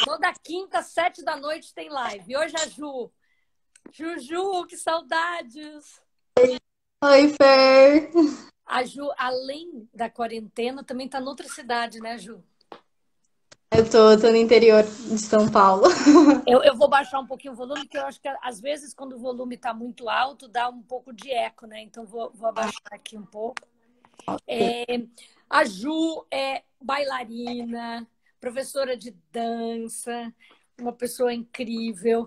Toda quinta, 7 da noite, tem live. E hoje a Ju. Juju, que saudades! Oi, Fer. A Ju, além da quarentena, também está noutra cidade, né, Ju? Eu tô no interior de São Paulo. Eu vou baixar um pouquinho o volume, porque eu acho que às vezes quando o volume está muito alto, dá um pouco de eco, né? Então vou abaixar aqui um pouco. A Ju é bailarina, professora de dança, uma pessoa incrível,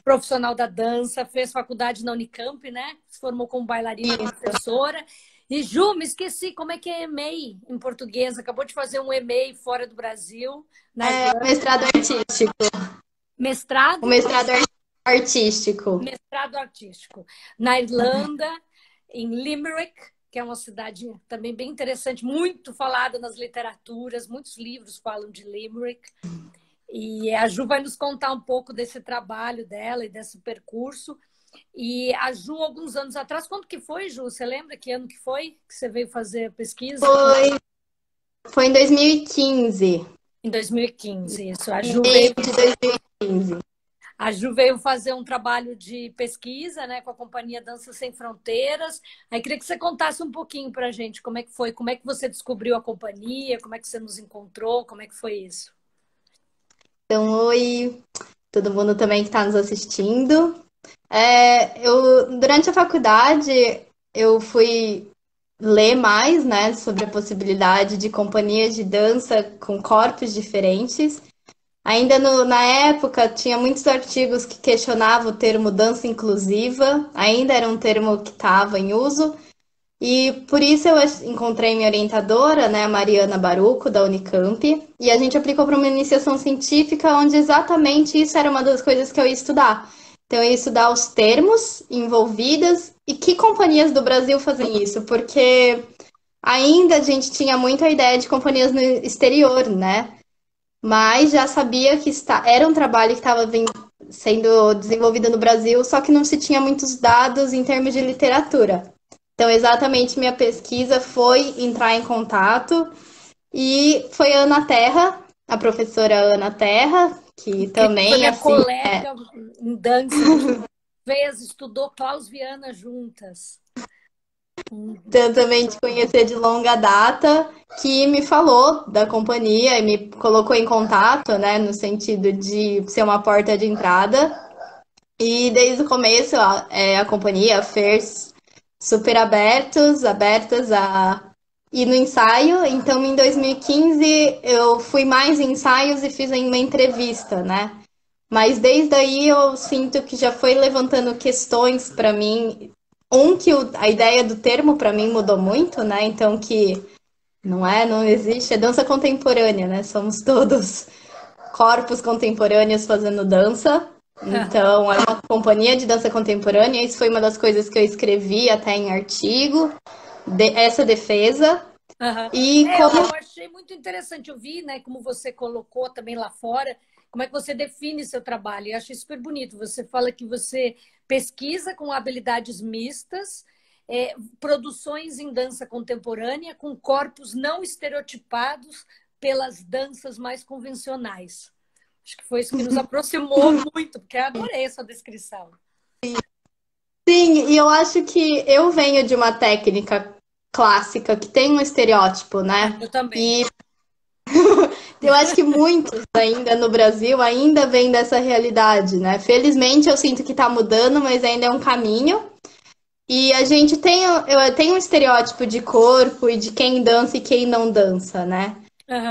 profissional da dança, fez faculdade na Unicamp, né? Se formou como bailarina e professora. E Ju, me esqueci como é que é EMEI em português. Acabou de fazer um EMEI fora do Brasil, na Irlanda. Mestrado artístico. Mestrado? O mestrado artístico. Mestrado artístico. Na Irlanda, em Limerick, que é uma cidade também bem interessante, muito falada nas literaturas, muitos livros falam de Limerick. E a Ju vai nos contar um pouco desse trabalho dela e desse percurso. E a Ju, alguns anos atrás, quando que foi, Ju? Você lembra que ano que foi que você veio fazer a pesquisa? Foi em 2015. Em 2015, isso. Meio de 2015. A Ju veio fazer um trabalho de pesquisa, né, com a Companhia Dança Sem Fronteiras. Aí queria que você contasse um pouquinho para a gente como é que foi, como é que você descobriu a companhia, como é que você nos encontrou, como é que foi isso? Então, oi, todo mundo também que está nos assistindo. Durante a faculdade, eu fui ler mais, né, sobre a possibilidade de companhias de dança com corpos diferentes. Ainda na época, tinha muitos artigos que questionavam o termo dança inclusiva, ainda era um termo que estava em uso, e por isso eu encontrei minha orientadora, né, a Mariana Baruco, da Unicamp, e a gente aplicou para uma iniciação científica, onde exatamente isso era uma das coisas que eu ia estudar. Então, eu ia estudar os termos envolvidos e que companhias do Brasil fazem isso, porque ainda a gente tinha muito a ideia de companhias no exterior, né? Mas já sabia que era um trabalho que estava sendo desenvolvido no Brasil, só que não se tinha muitos dados em termos de literatura. Então, exatamente, minha pesquisa foi entrar em contato e foi a Ana Terra, a professora Ana Terra, que também, foi minha assim, colega em dança, estudou Klaus Viana juntas. Eu também te conhecer de longa data, que me falou da companhia e me colocou em contato, né, no sentido de ser uma porta de entrada. E desde o começo, a companhia fez super abertas a ir no ensaio. Então, em 2015, eu fui mais em ensaios e fiz uma entrevista, né? Mas desde aí eu sinto que já foi levantando questões para mim. Que a ideia do termo para mim mudou muito, né? Então que não existe, é dança contemporânea, né? Somos todos corpos contemporâneos fazendo dança. Então, é uma companhia de dança contemporânea. Isso foi uma das coisas que eu escrevi até em artigo, essa defesa. Eu achei muito interessante. Eu vi, né, como você colocou também lá fora, como é que você define seu trabalho. Eu achei super bonito. Você fala que você pesquisa com habilidades mistas, produções em dança contemporânea com corpos não estereotipados pelas danças mais convencionais. Acho que foi isso que nos aproximou muito, porque eu adorei essa descrição. Sim, e eu acho que eu venho de uma técnica clássica que tem um estereótipo, né? Eu também. E eu acho que muitos ainda no Brasil ainda vêm dessa realidade, né? Felizmente eu sinto que tá mudando, mas ainda é um caminho. E a gente tem um estereótipo de corpo e de quem dança e quem não dança, né?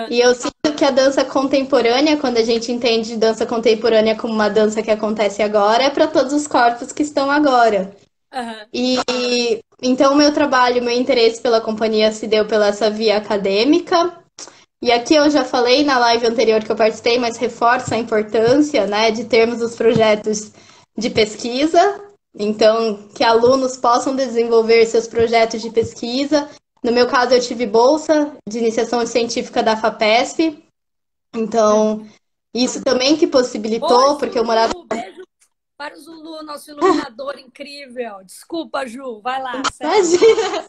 E eu sinto que a dança contemporânea, quando a gente entende dança contemporânea como uma dança que acontece agora, é para todos os corpos que estão agora. E então o meu trabalho, meu interesse pela companhia se deu pela essa via acadêmica. E aqui eu já falei na live anterior que eu participei, mas reforço a importância, né, de termos os projetos de pesquisa. Então, que alunos possam desenvolver seus projetos de pesquisa. No meu caso, eu tive bolsa de iniciação científica da FAPESP. Então, isso também que possibilitou, porque eu morava... Beijo para o Zulu, nosso iluminador incrível. Desculpa, Ju, vai lá. Imagina!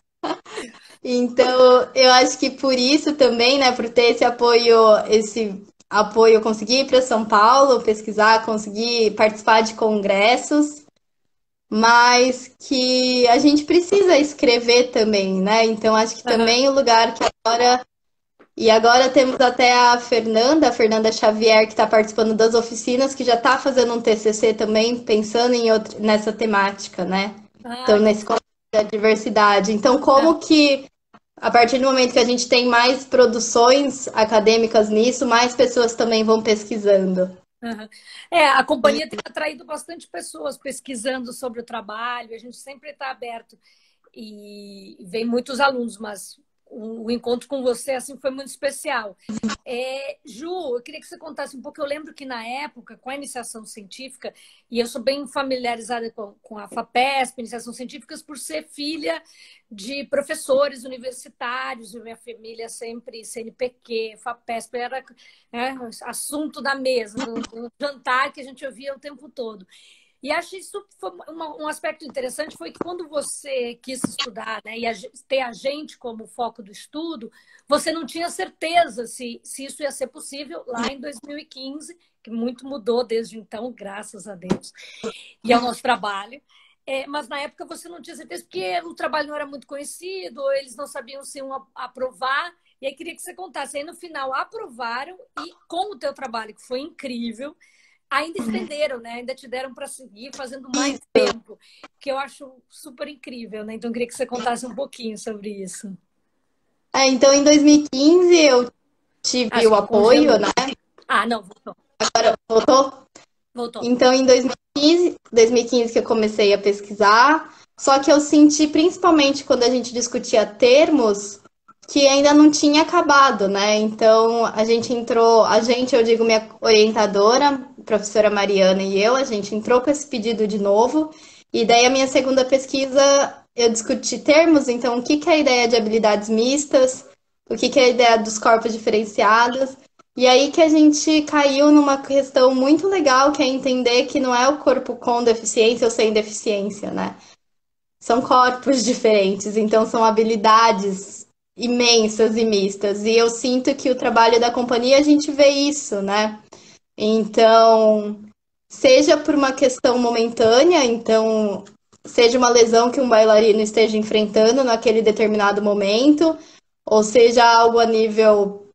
Então, eu acho que por isso também, né, por ter esse apoio, esse apoio, eu consegui ir para São Paulo pesquisar, consegui participar de congressos, mas que a gente precisa escrever também, né? Então acho que Aham, também o lugar que agora. E agora temos até a Fernanda Xavier, que está participando das oficinas, que já está fazendo um TCC também, pensando nessa temática, né? Então, ah, que nesse contexto da diversidade. Então, legal. como que, a partir do momento que a gente tem mais produções acadêmicas nisso, mais pessoas também vão pesquisando? Aham. É, a companhia tem atraído bastante pessoas pesquisando sobre o trabalho, a gente sempre está aberto e vem muitos alunos, mas o encontro com você assim foi muito especial. Ju, eu queria que você contasse um pouco. Eu lembro que na época, com a iniciação científica, e eu sou bem familiarizada com a FAPESP, iniciação científicas, por ser filha de professores universitários, e minha família sempre CNPq, FAPESP, era assunto da mesa, do jantar que a gente ouvia o tempo todo. E acho isso foi um aspecto interessante foi que quando você quis estudar, né, e ter a gente como foco do estudo, você não tinha certeza se isso ia ser possível lá em 2015, que muito mudou desde então, graças a Deus, e ao nosso trabalho. Mas na época você não tinha certeza, porque o trabalho não era muito conhecido, ou eles não sabiam se iam aprovar. E aí queria que você contasse. Aí no final aprovaram, e com o teu trabalho, que foi incrível, ainda estenderam, né? Ainda te deram para seguir fazendo mais tempo, que eu acho super incrível, né? Então eu queria que você contasse um pouquinho sobre isso. Então, em 2015, eu tive Acho o que apoio, congelou. né? Ah, não, voltou. Agora voltou? Voltou. Então, em 2015 que eu comecei a pesquisar, só que eu senti, principalmente quando a gente discutia termos, que ainda não tinha acabado, né? Então, a gente entrou, eu digo minha orientadora, professora Mariana e eu, a gente entrou com esse pedido de novo, e daí a minha segunda pesquisa, eu discuti termos, então, o que que é a ideia de habilidades mistas, o que que é a ideia dos corpos diferenciados, e aí que a gente caiu numa questão muito legal, que é entender que não é o corpo com deficiência ou sem deficiência, né? São corpos diferentes, então são habilidades imensas e mistas. E eu sinto que o trabalho da companhia a gente vê isso, né? Então, seja por uma questão momentânea, então seja uma lesão que um bailarino esteja enfrentando naquele determinado momento, ou seja algo a nível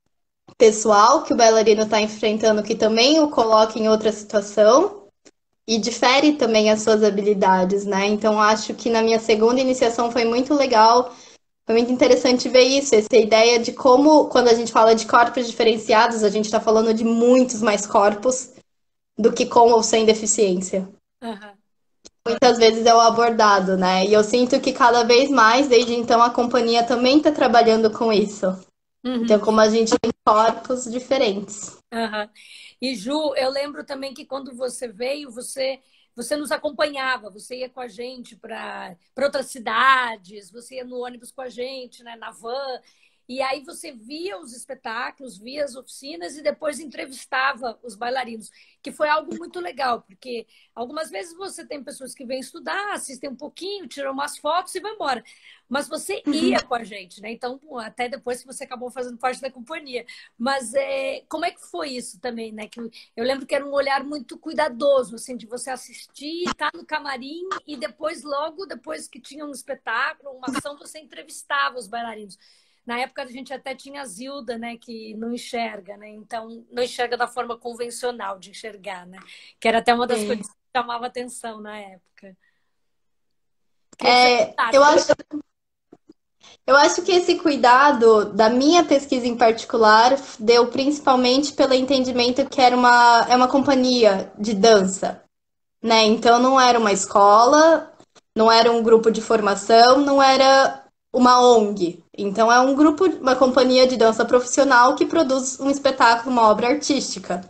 pessoal que o bailarino está enfrentando que também o coloca em outra situação e difere também as suas habilidades, né? Então acho que na minha segunda iniciação foi muito legal, foi muito interessante ver isso, essa ideia de como quando a gente fala de corpos diferenciados, a gente está falando de muitos mais corpos do que com ou sem deficiência. Aham. Muitas vezes é o abordado, né? E eu sinto que cada vez mais, desde então, a companhia também está trabalhando com isso. Então, Uhum. como a gente tem corpos diferentes. Aham. E Ju, eu lembro também que quando você veio, você nos acompanhava, você ia com a gente para outras cidades, você ia no ônibus com a gente, né, na van. E aí você via os espetáculos, via as oficinas e depois entrevistava os bailarinos, que foi algo muito legal, porque algumas vezes você tem pessoas que vêm estudar, assistem um pouquinho, tiram umas fotos e vão embora. Mas você ia com a gente, né? Então, até depois que você acabou fazendo parte da companhia. Mas como é que foi isso também, né? Que eu lembro que era um olhar muito cuidadoso, assim, de você assistir, estar no camarim e depois, logo depois que tinha um espetáculo, uma ação, você entrevistava os bailarinos. Na época a gente até tinha a Zilda, né, que não enxerga, né? Então, não enxerga da forma convencional de enxergar, né? Que era até uma das Sim. coisas que chamava atenção na época. Queria que você É, contasse como... eu acho que esse cuidado da minha pesquisa em particular deu principalmente pelo entendimento que é uma companhia de dança, né? Então não era uma escola, não era um grupo de formação, não era uma ONG. Então é um grupo, uma companhia de dança profissional que produz um espetáculo, uma obra artística.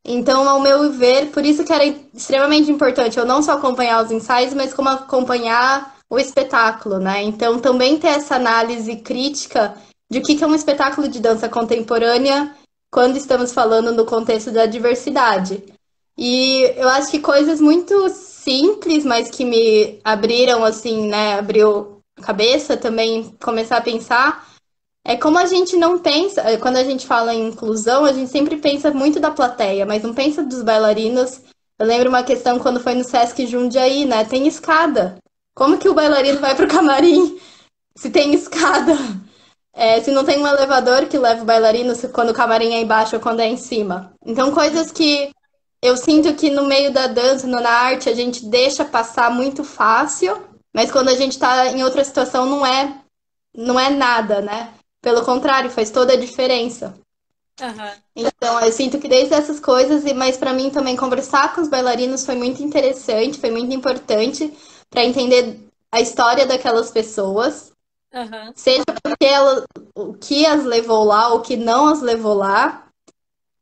Então, ao meu ver, por isso que era extremamente importante eu não só acompanhar os ensaios, mas como acompanhar o espetáculo, né? Então, também ter essa análise crítica de o que é um espetáculo de dança contemporânea quando estamos falando no contexto da diversidade. E eu acho que coisas muito simples, mas que me abriram, assim, né? Abriu a cabeça também, começar a pensar É como a gente não pensa, quando a gente fala em inclusão, a gente sempre pensa muito da plateia, mas não pensa dos bailarinos. Eu lembro uma questão quando foi no Sesc Jundiaí, né? Tem escada. Como que o bailarino vai pro camarim se tem escada? Se não tem um elevador que leva o bailarino quando o camarim é embaixo ou quando é em cima. Então, coisas que eu sinto que no meio da dança, na arte, a gente deixa passar muito fácil, mas quando a gente tá em outra situação não é nada, né? Pelo contrário, faz toda a diferença. Aham. Então, eu sinto que desde essas coisas, mas para mim também conversar com os bailarinos foi muito interessante, foi muito importante para entender a história daquelas pessoas, Aham. seja porque o que as levou lá, o que não as levou lá,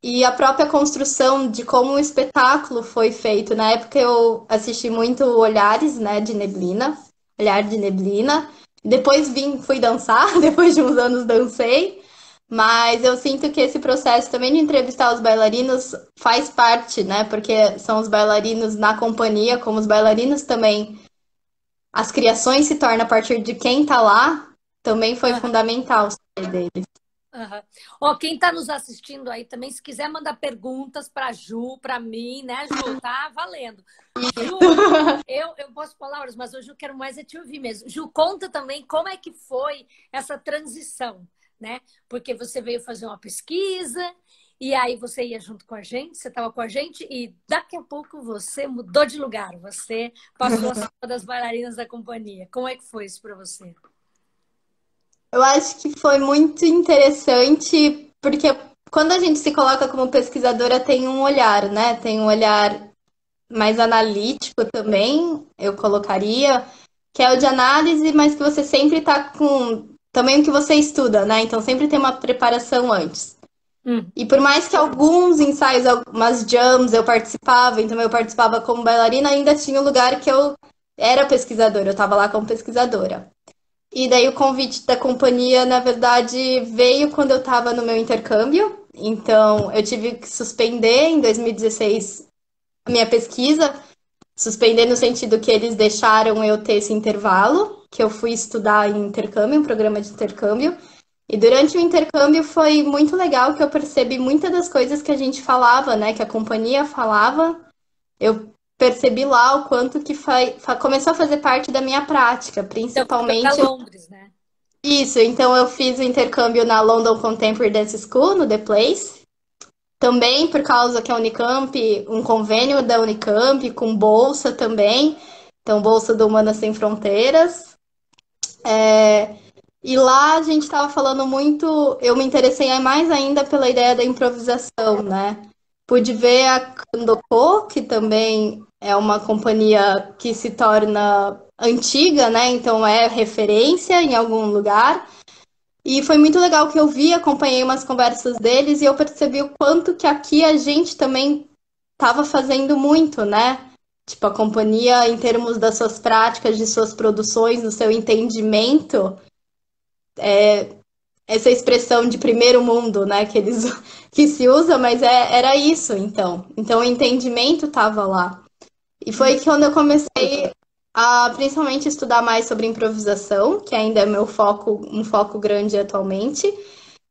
e a própria construção de como o espetáculo foi feito. Na época eu assisti muito Olhares, né, de Neblina, Olhar de Neblina. Depois fui dançar, depois de uns anos dancei. Mas eu sinto que esse processo também de entrevistar os bailarinos faz parte, né? Porque são os bailarinos na companhia, como os bailarinos também. As criações se tornam a partir de quem tá lá, também foi Aham. fundamental saber dele. Aham. Ó, quem está nos assistindo aí também, se quiser mandar perguntas para Ju, para mim, né, Ju? Tá valendo. Ju, eu posso palavras, mas hoje eu quero mais é te ouvir mesmo. Ju, conta também como é que foi essa transição, né? Porque você veio fazer uma pesquisa e aí você ia junto com a gente, você estava com a gente e daqui a pouco você mudou de lugar, você passou a ser uma das bailarinas da companhia. Como é que foi isso para você? Eu acho que foi muito interessante, porque quando a gente se coloca como pesquisadora, tem um olhar, né? Tem um olhar mais analítico também, eu colocaria, que é o de análise, mas que você sempre tá com também o que você estuda, né? Então sempre tem uma preparação antes. Hum. E por mais que alguns ensaios, algumas jams eu participava, então eu participava como bailarina, ainda tinha o lugar que eu era pesquisadora, eu estava lá como pesquisadora. E daí o convite da companhia, na verdade, veio quando eu estava no meu intercâmbio. Então, eu tive que suspender em 2016 a minha pesquisa. Suspender no sentido que eles deixaram eu ter esse intervalo, que eu fui estudar em intercâmbio, um programa de intercâmbio. E durante o intercâmbio foi muito legal que eu percebi muitas das coisas que a gente falava, né? Que a companhia falava. Eu percebi lá o quanto que começou a fazer parte da minha prática, Então, foi para principalmente Londres, né? isso, então eu fiz o intercâmbio na London Contemporary Dance School, no The Place. Também por causa que a Unicamp, um convênio da Unicamp com bolsa também. Então, bolsa do Humanas Sem Fronteiras. E lá a gente estava falando muito, eu me interessei mais ainda pela ideia da improvisação, né? Pude ver a Kandoko, que também é uma companhia que se torna antiga, né? Então é referência em algum lugar. E foi muito legal que eu vi, acompanhei umas conversas deles e eu percebi o quanto que aqui a gente também estava fazendo muito, né? Tipo, a companhia, em termos das suas práticas, de suas produções, do seu entendimento, essa expressão de primeiro mundo, né, que eles que se usa, mas era isso, então. Então o entendimento estava lá. E foi quando eu comecei a principalmente estudar mais sobre improvisação, que ainda é meu foco, um foco grande atualmente.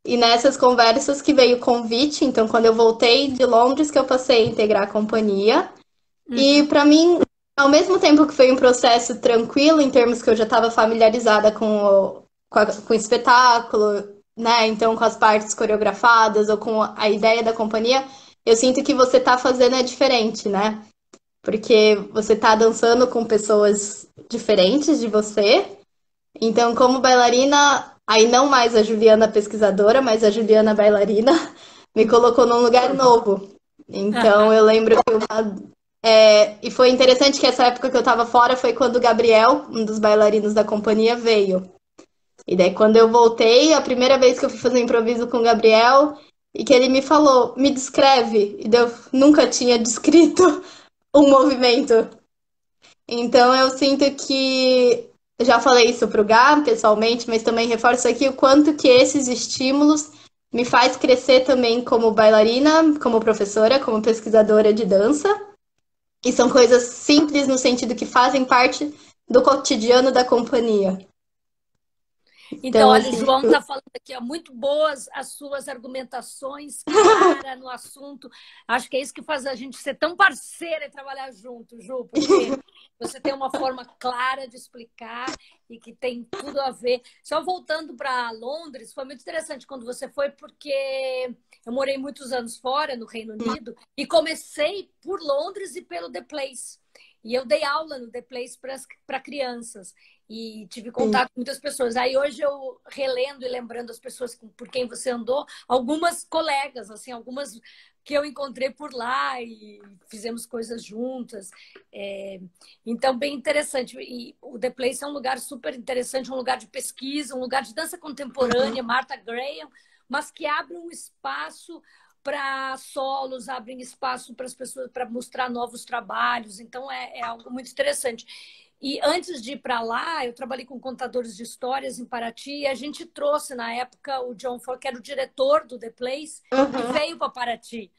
E nessas conversas que veio o convite, então quando eu voltei de Londres que eu passei a integrar a companhia. E Uhum. para mim, ao mesmo tempo que foi um processo tranquilo, em termos que eu já estava familiarizada com o espetáculo, né? Então, com as partes coreografadas ou com a ideia da companhia, eu sinto que você tá fazendo é diferente, né? Porque você tá dançando com pessoas diferentes de você. Então, como bailarina, aí não mais a Juliana pesquisadora, mas a Juliana bailarina, me colocou num lugar novo. Então, Aham. eu lembro que e foi interessante que essa época que eu tava fora foi quando o Gabriel, um dos bailarinos da companhia, veio. E daí, quando eu voltei, a primeira vez que eu fui fazer improviso com o Gabriel, e que ele me falou, me descreve. E daí eu nunca tinha descrito um movimento. Então, eu sinto que. Eu já falei isso pro Gá, pessoalmente, mas também reforço aqui o quanto que esses estímulos me faz crescer também como bailarina, como professora, como pesquisadora de dança. E são coisas simples no sentido que fazem parte do cotidiano da companhia. Então, Então, olha, o assim, João está falando aqui, ó, muito boas as suas argumentações, clara no assunto. Acho que é isso que faz a gente ser tão parceira e trabalhar junto, Ju, porque você tem uma forma clara de explicar e que tem tudo a ver. Só voltando para Londres, foi muito interessante quando você foi, porque eu morei muitos anos fora, no Reino Unido, e comecei por Londres e pelo The Place. E eu dei aula no The Place para crianças e tive sim. contato com muitas pessoas. Aí hoje eu relendo e lembrando as pessoas por quem você andou, algumas colegas, assim, algumas que eu encontrei por lá e fizemos coisas juntas. Então, bem interessante. E o The Place é um lugar super interessante, um lugar de pesquisa, um lugar de dança contemporânea, Martha Graham, mas que abre um espaço para solos, abrem espaço para as pessoas para mostrar novos trabalhos. Então, é algo muito interessante. E antes de ir para lá, eu trabalhei com contadores de histórias em Paraty e a gente trouxe, na época, o John Ford, que era o diretor do The Place, e Uhum. veio para Paraty.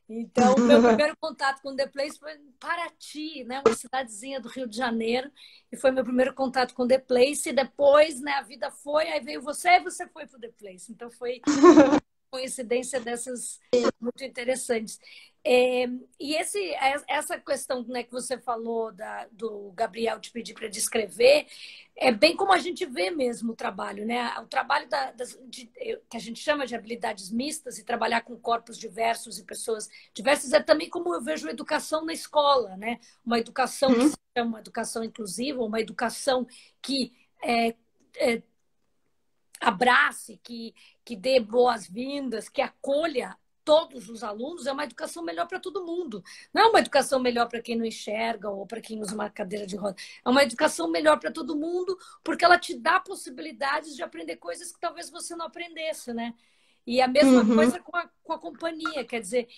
Então, o meu primeiro contato com o The Place foi em Paraty, né? Uma cidadezinha do Rio de Janeiro. E foi meu primeiro contato com o The Place. E depois, né, a vida foi, aí veio você e você foi para o The Place. Então, foi coincidência dessas muito interessantes. E essa questão, né, que você falou do Gabriel te pedir para descrever, é bem como a gente vê mesmo o trabalho, né? O trabalho que a gente chama de habilidades mistas e trabalhar com corpos diversos e pessoas diversas é também como eu vejo a educação na escola, né? Uma educação que se chama uma educação inclusiva, uma educação que é, abrace, que dê boas-vindas, que acolha todos os alunos, é uma educação melhor para todo mundo. Não é uma educação melhor para quem não enxerga ou para quem usa uma cadeira de roda. É uma educação melhor para todo mundo, porque ela te dá possibilidades de aprender coisas que talvez você não aprendesse, né? E a mesma Uhum. coisa com a companhia, quer dizer,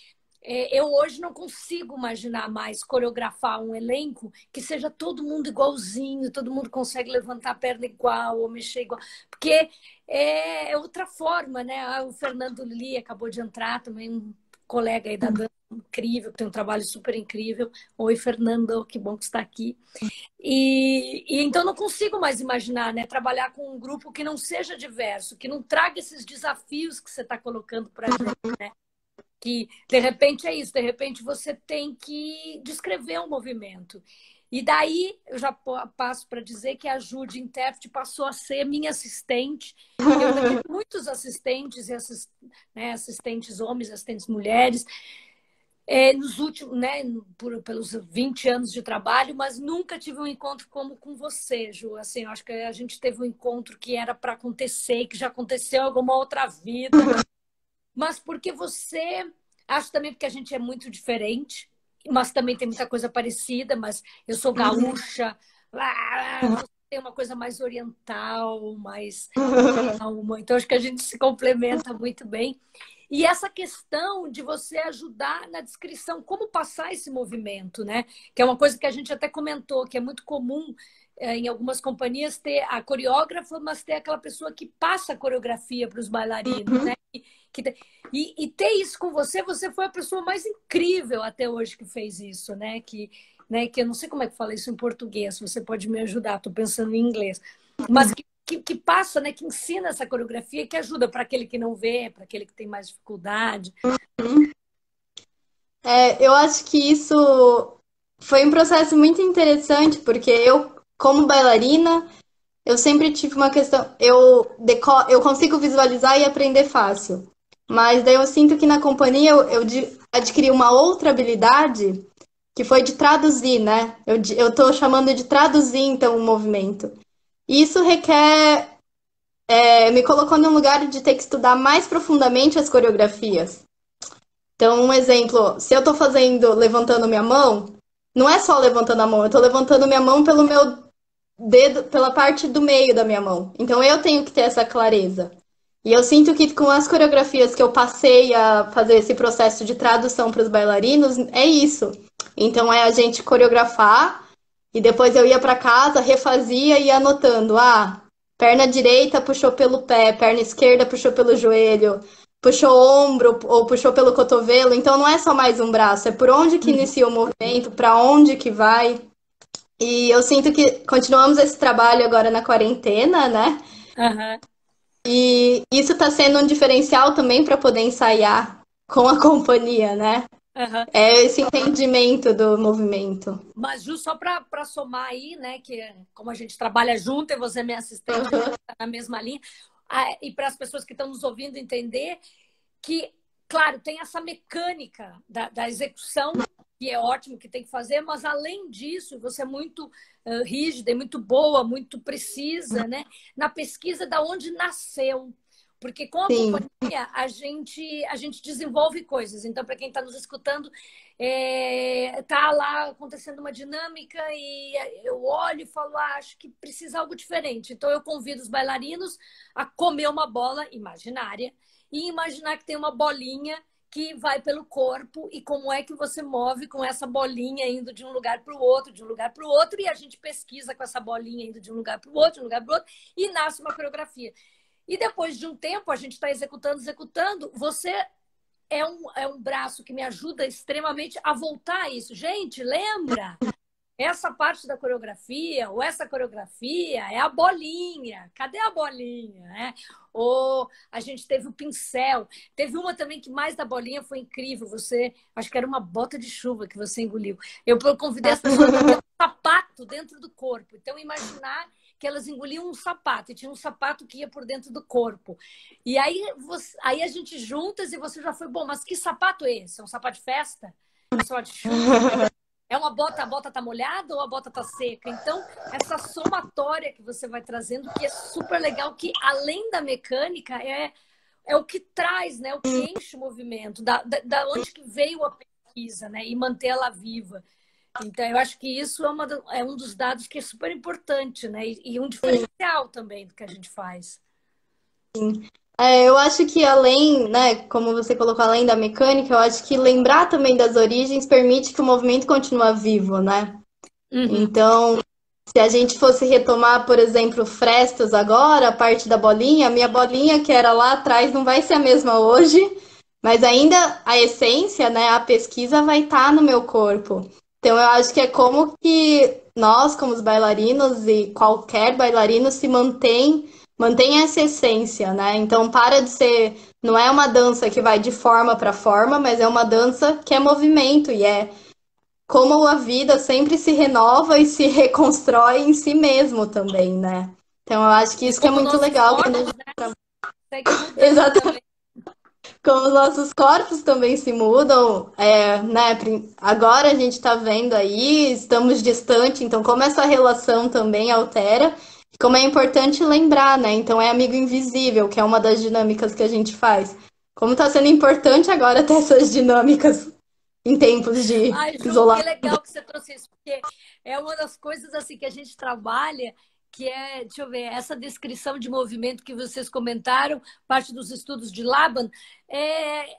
eu hoje não consigo imaginar mais coreografar um elenco que seja todo mundo igualzinho, todo mundo consegue levantar a perna igual ou mexer igual, porque é outra forma, né? O Fernando Lee acabou de entrar, também um colega aí da dança incrível, que tem um trabalho super incrível. Oi, Fernando, que bom que está aqui. E então não consigo mais imaginar, né? Trabalhar com um grupo que não seja diverso, que não traga esses desafios que você está colocando para a gente, né? Que de repente é isso, de repente você tem que descrever um movimento. E daí eu já passo para dizer que a Ju de intérprete passou a ser minha assistente. Eu já tive muitos assistentes, né, assistentes homens, assistentes mulheres, nos últimos, né, pelos 20 anos de trabalho, mas nunca tive um encontro como com você, Ju. Assim, eu acho que a gente teve um encontro que era para acontecer, que já aconteceu em alguma outra vida, mas porque você. Acho também porque a gente é muito diferente, mas também tem muita coisa parecida, mas eu sou gaúcha, você tem uma coisa mais oriental, mais calma, então acho que a gente se complementa muito bem. E essa questão de você ajudar na descrição, como passar esse movimento, né? Que é uma coisa que a gente até comentou, que é muito comum em algumas companhias ter a coreógrafa, mas ter aquela pessoa que passa a coreografia para os bailarinos, né? E ter isso com você, você foi a pessoa mais incrível até hoje que fez isso, né? Que eu não sei como é que fala isso em português, você pode me ajudar, estou pensando em inglês. Mas que passa, né? Que ensina essa coreografia, que ajuda para aquele que não vê, para aquele que tem mais dificuldade. Eu acho que isso foi um processo muito interessante, porque eu, como bailarina, eu sempre tive uma questão. Eu consigo visualizar e aprender fácil. Mas daí eu sinto que na companhia eu adquiri uma outra habilidade que foi de traduzir, né? Eu tô chamando de traduzir, então, o movimento. E isso requer. Me colocou num lugar de ter que estudar mais profundamente as coreografias. Então, um exemplo, se eu tô levantando minha mão, não é só levantando a mão, eu tô levantando minha mão pelo meu dedo, pela parte do meio da minha mão. Então, eu tenho que ter essa clareza. E eu sinto que com as coreografias que eu passei a fazer esse processo de tradução para os bailarinos, é isso. Então, é a gente coreografar e depois eu ia para casa, refazia e ia anotando. Ah, perna direita puxou pelo pé, perna esquerda puxou pelo joelho, puxou o ombro ou puxou pelo cotovelo. Então não é só mais um braço, é por onde que inicia o movimento, para onde que vai. E eu sinto que continuamos esse trabalho agora na quarentena, né? Aham, E isso está sendo um diferencial também para poder ensaiar com a companhia, né? aham. É esse entendimento do movimento. Mas, Ju, só para somar aí, né, que como a gente trabalha junto e você é minha assistente, a gente Uhum. tá na mesma linha, e para as pessoas que estão nos ouvindo entender que, claro, tem essa mecânica da execução, que é ótimo que tem que fazer, mas além disso, você é muito rígida e muito boa, muito precisa, né, na pesquisa da onde nasceu. Porque com a Sim, companhia a gente desenvolve coisas. Então, para quem está nos escutando, tá lá acontecendo uma dinâmica e eu olho e falo, acho que precisa algo diferente. Então, eu convido os bailarinos a comer uma bola imaginária e imaginar que tem uma bolinha que vai pelo corpo e como é que você move com essa bolinha indo de um lugar para o outro, de um lugar para o outro, e a gente pesquisa com essa bolinha indo de um lugar para o outro, de um lugar para o outro, e nasce uma coreografia. E depois de um tempo, a gente está executando, executando, você é um braço que me ajuda extremamente a voltar a isso. Gente, lembra? Essa parte da coreografia, ou essa coreografia, é a bolinha. Cadê a bolinha? Né? Ou a gente teve o pincel. Teve uma também que mais da bolinha foi incrível. Você, acho que era uma bota de chuva que você engoliu. Eu convidei as pessoas para ter um sapato dentro do corpo. Então, imaginar que elas engoliam um sapato e tinha um sapato que ia por dentro do corpo. E aí, aí a gente juntas e você já foi, bom, mas que sapato é esse? É um sapato de festa? É um sapato de chuva? É uma bota, a bota tá molhada ou a bota tá seca? Então, essa somatória que você vai trazendo, que é super legal, que além da mecânica, é o que traz, né? O que enche o movimento, da onde que veio a pesquisa, né? E manter ela viva. Então, eu acho que isso é um dos dados que é super importante, né? E um diferencial também do que a gente faz. eu acho que além, né, como você colocou, além da mecânica, eu acho que lembrar também das origens permite que o movimento continue vivo, né? Uhum. Então, se a gente fosse retomar, por exemplo, frestas agora, a parte da bolinha, a minha bolinha que era lá atrás não vai ser a mesma hoje, mas ainda a essência, né, a pesquisa vai estar no meu corpo. Então, eu acho que é como que nós, como os bailarinos e qualquer bailarino, mantém essa essência, né? Então, para de ser, não é uma dança que vai de forma para forma, mas é uma dança que é movimento e é como a vida sempre se renova e se reconstrói em si mesmo também, né? Então eu acho que E isso que é como muito nossos legal quando a corpos, gente... né, seguem mudando Exatamente. também. Como os nossos corpos também se mudam, né? Agora a gente está vendo aí, estamos distante, então como essa relação também altera, como é importante lembrar, né? Então é amigo invisível, que é uma das dinâmicas que a gente faz. Como está sendo importante agora ter essas dinâmicas em tempos de Ai, Ju, que isolamento. legal que você trouxe isso, porque é uma das coisas assim que a gente trabalha, que é, deixa eu ver, essa descrição de movimento que vocês comentaram, parte dos estudos de Laban, é,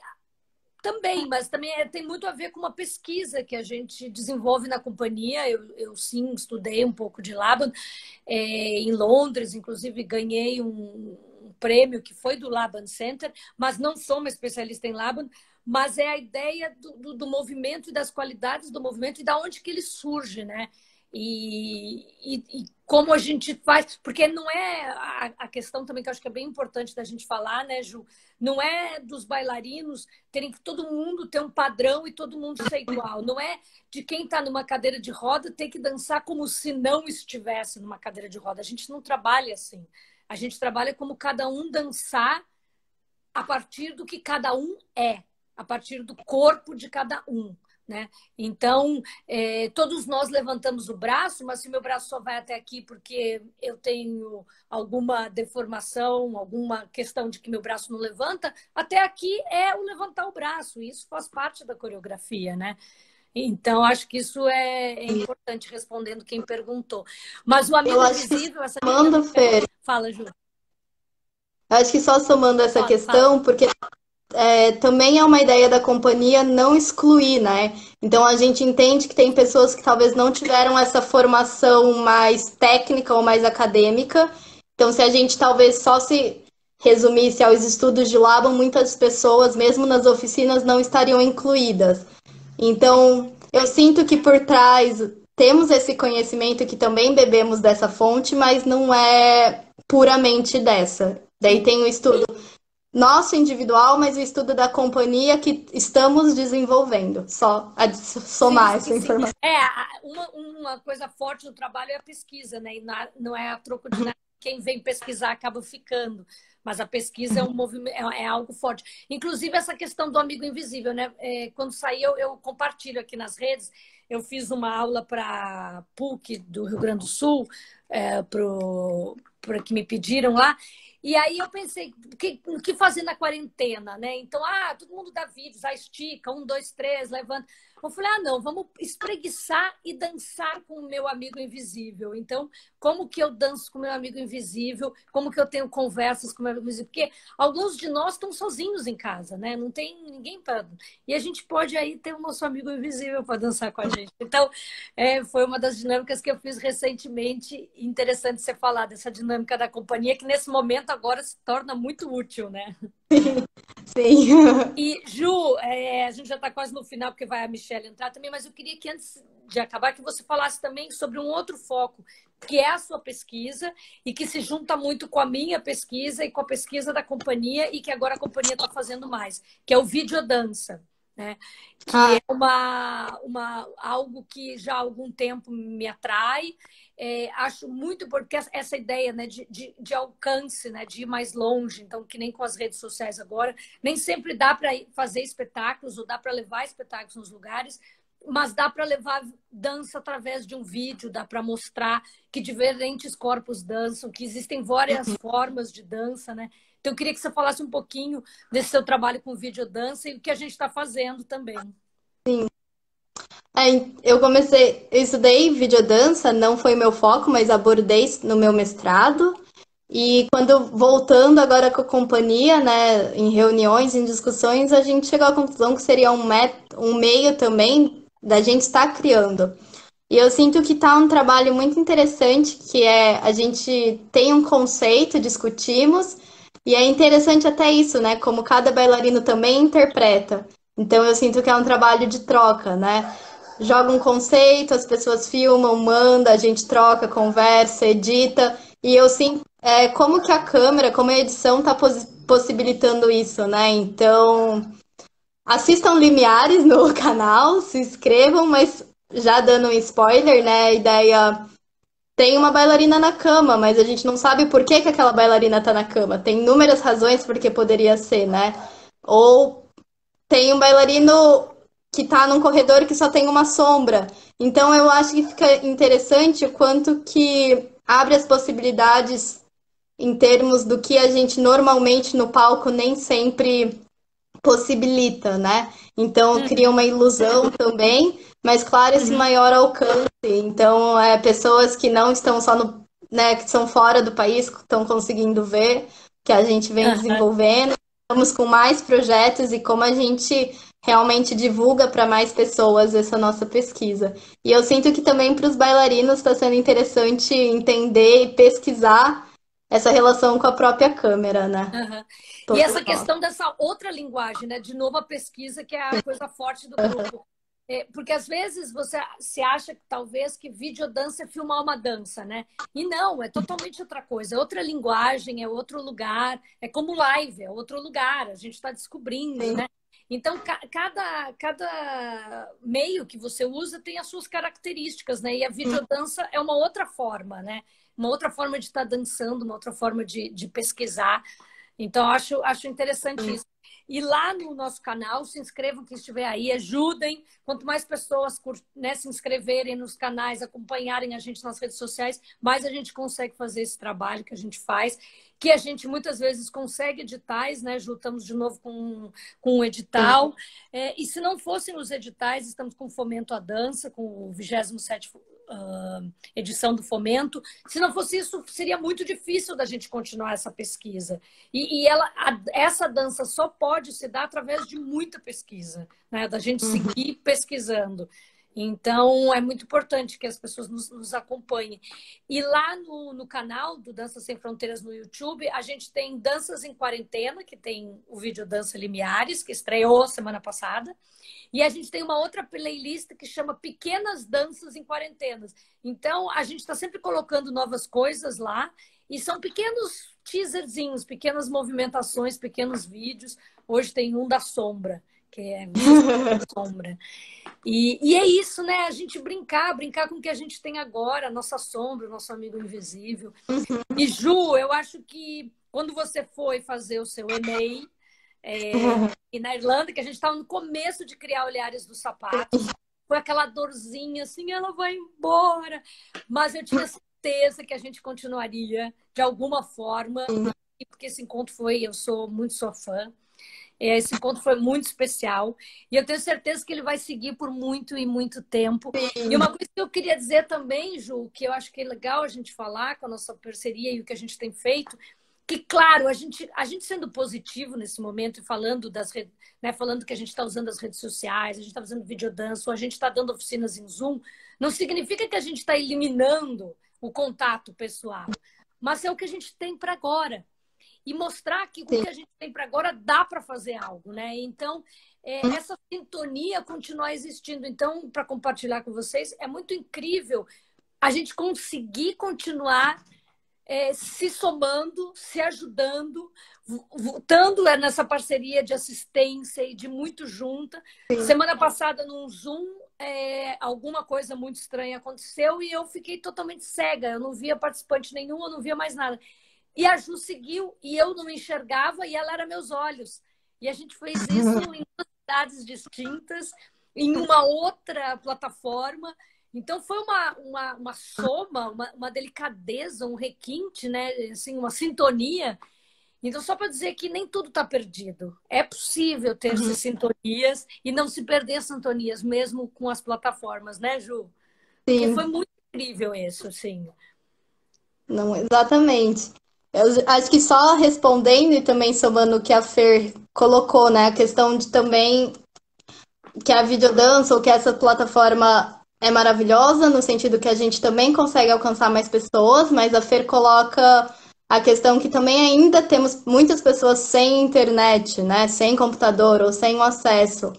também, mas também tem muito a ver com uma pesquisa que a gente desenvolve na companhia. Eu sim estudei um pouco de Laban em Londres, inclusive ganhei um prêmio que foi do Laban Center, mas não sou uma especialista em Laban, mas é a ideia do movimento e das qualidades do movimento e da onde que ele surge, né? E como a gente faz, porque não é a questão também que eu acho que é bem importante da gente falar, né, Ju? Não é dos bailarinos terem que todo mundo ter um padrão e todo mundo ser igual. Não é de quem está numa cadeira de roda ter que dançar como se não estivesse numa cadeira de roda. A gente não trabalha assim. A gente trabalha como cada um dançar a partir do que cada um é, a partir do corpo de cada um. Né? Então, todos nós levantamos o braço, mas se meu braço só vai até aqui porque eu tenho alguma deformação, alguma questão de que meu braço não levanta, até aqui é o levantar o braço. Isso faz parte da coreografia, né? Então, acho que isso é importante, respondendo quem perguntou. Mas o Eu amigo acho que invisível, essa somando, dinâmica. Fer, Fala, Ju. acho que só somando essa Fala. questão, porque também é uma ideia da companhia não excluir, né? Então a gente entende que tem pessoas que talvez não tiveram essa formação mais técnica ou mais acadêmica. Então, se a gente talvez só se resumisse aos estudos de Laban, muitas pessoas, mesmo nas oficinas, não estariam incluídas. Então, eu sinto que por trás temos esse conhecimento que também bebemos dessa fonte, mas não é puramente dessa. Daí tem o estudo nosso individual, mas o estudo da companhia que estamos desenvolvendo. Só somar essa informação. Uma coisa forte do trabalho é a pesquisa, né? E não é a troco de nada. Quem vem pesquisar acaba ficando. Mas a pesquisa é um movimento, é algo forte. Inclusive, essa questão do amigo invisível, né? Quando sair, eu compartilho aqui nas redes. Eu fiz uma aula para a PUC do Rio Grande do Sul, para que me pediram lá. E aí eu pensei, o que fazer na quarentena, né? Então, todo mundo dá vídeos, estica, 1, 2, 3, levanta. Eu falei, não, vamos espreguiçar e dançar com o meu amigo invisível. Então, como que eu danço com o meu amigo invisível? Como que eu tenho conversas com o meu amigo invisível? Porque alguns de nós estão sozinhos em casa, né? Não tem ninguém para... E a gente pode aí ter o nosso amigo invisível para dançar com a gente. Então, foi uma das dinâmicas que eu fiz recentemente. Interessante você falar dessa dinâmica da companhia, que nesse momento agora se torna muito útil, né? Sim. E, Ju, a gente já está quase no final, porque vai a Michelle entrar também, mas eu queria que antes de acabar, que você falasse também sobre um outro foco, que é a sua pesquisa, e que se junta muito com a minha pesquisa e com a pesquisa da companhia, e que agora a companhia está fazendo mais, que é o videodança, né? Que é algo que já há algum tempo me atrai. Acho muito importante essa ideia, né, de alcance, né, de ir mais longe. Então, que nem com as redes sociais agora, nem sempre dá para fazer espetáculos ou dá para levar espetáculos nos lugares, mas dá para levar dança através de um vídeo, dá para mostrar que diferentes corpos dançam, que existem várias formas de dança, né? Então, eu queria que você falasse um pouquinho desse seu trabalho com videodança e o que a gente está fazendo também. Sim. Eu estudei videodança, não foi meu foco, mas abordei no meu mestrado. E quando voltando agora com a companhia, né, em reuniões, em discussões, a gente chegou à conclusão que seria um meio também da gente estar criando. E eu sinto que está um trabalho muito interessante, que é a gente tem um conceito, discutimos, e é interessante até isso, né? Como cada bailarino também interpreta. Então eu sinto que é um trabalho de troca, né? Joga um conceito, as pessoas filmam, manda, a gente troca, conversa, edita, e eu sinto como que a câmera, como a edição está possibilitando isso, né? Então, assistam Limiares no canal, se inscrevam, mas já dando um spoiler, né? A ideia tem uma bailarina na cama, mas a gente não sabe por que que aquela bailarina tá na cama. Tem inúmeras razões porque poderia ser, né? Ou tem um bailarino que tá num corredor que só tem uma sombra. Então eu acho que fica interessante o quanto que abre as possibilidades em termos do que a gente normalmente no palco nem sempre possibilita, né? Então cria uma ilusão também, mas claro, esse maior alcance. Então, pessoas que não estão só no, né, que são fora do país, estão conseguindo ver que a gente vem desenvolvendo. Estamos com mais projetos e como a gente realmente divulga para mais pessoas essa nossa pesquisa. E eu sinto que também para os bailarinos está sendo interessante entender e pesquisar essa relação com a própria câmera, né? E essa questão dessa outra linguagem, né? De novo, a pesquisa, que é a coisa forte do grupo. Porque às vezes você se acha que talvez que videodança é filmar uma dança, né? E não, é totalmente outra coisa. É outra linguagem, é outro lugar. É como live, é outro lugar. A gente está descobrindo, né? Então, cada meio que você usa tem as suas características, né? E a videodança é uma outra forma, né? Uma outra forma de estar dançando, uma outra forma de pesquisar. Então, acho interessante isso. E lá no nosso canal, se inscrevam quem estiver aí, ajudem. Quanto mais pessoas, né, se inscreverem nos canais, acompanharem a gente nas redes sociais, mais a gente consegue fazer esse trabalho que a gente faz, que a gente muitas vezes consegue editais, né? Juntamos de novo com um edital. E se não fossem os editais, estamos com o Fomento à Dança, com o 27º edição do Fomento. Se não fosse isso, seria muito difícil da gente continuar essa pesquisa. E essa dança só pode se dar através de muita pesquisa, né? Da gente seguir pesquisando. Então, é muito importante que as pessoas nos acompanhem. E lá no canal do Dança Sem Fronteiras no YouTube, a gente tem Danças em Quarentena, que tem o vídeo Dança Limiares, que estreou semana passada. E a gente tem uma outra playlist que chama Pequenas Danças em Quarentenas. Então, a gente está sempre colocando novas coisas lá. E são pequenos teaserzinhos, pequenas movimentações, pequenos vídeos. Hoje tem um da sombra, que é sombra. E é isso, né? A gente brincar com o que a gente tem agora, a nossa sombra, o nosso amigo invisível. E Ju, eu acho que quando você foi fazer o seu EMEI, e na Irlanda, que a gente estava no começo de criar Olhares dos Sapatos, foi aquela dorzinha assim, ela vai embora. Mas eu tinha certeza que a gente continuaria de alguma forma, porque esse encontro foi, eu sou muito sua fã. Esse encontro foi muito especial e eu tenho certeza que ele vai seguir por muito e muito tempo. E uma coisa que eu queria dizer também, Ju, que eu acho que é legal a gente falar com a nossa parceria e o que a gente tem feito, que, claro, a gente sendo positivo nesse momento e falando das redes, né, falando que a gente está usando as redes sociais, a gente está fazendo videodança, ou a gente está dando oficinas em Zoom, não significa que a gente está eliminando o contato pessoal, mas é o que a gente tem para agora. E mostrar que com o que a gente tem para agora dá para fazer algo, né? Então, essa sintonia continuar existindo. Então, para compartilhar com vocês, é muito incrível a gente conseguir continuar se somando, se ajudando, estando nessa parceria de assistência e de muito junta. Sim. Semana passada, num Zoom, alguma coisa muito estranha aconteceu e eu fiquei totalmente cega. Eu não via participante nenhum, eu não via mais nada. E a Ju seguiu e eu não enxergava e ela era meus olhos. E a gente fez isso em duas cidades distintas, em uma outra plataforma. Então foi uma soma, uma delicadeza, um requinte, né? Assim, uma sintonia. Então, só para dizer que nem tudo está perdido. É possível ter essas sintonias e não se perder as sintonias, mesmo com as plataformas, né, Ju? Porque Sim. foi muito incrível isso, assim. Não, exatamente. Eu acho que só respondendo e também somando o que a Fer colocou, né? A questão de também que a videodança ou que essa plataforma é maravilhosa, no sentido que a gente também consegue alcançar mais pessoas, mas a Fer coloca a questão que também ainda temos muitas pessoas sem internet, né? Sem computador ou sem o acesso.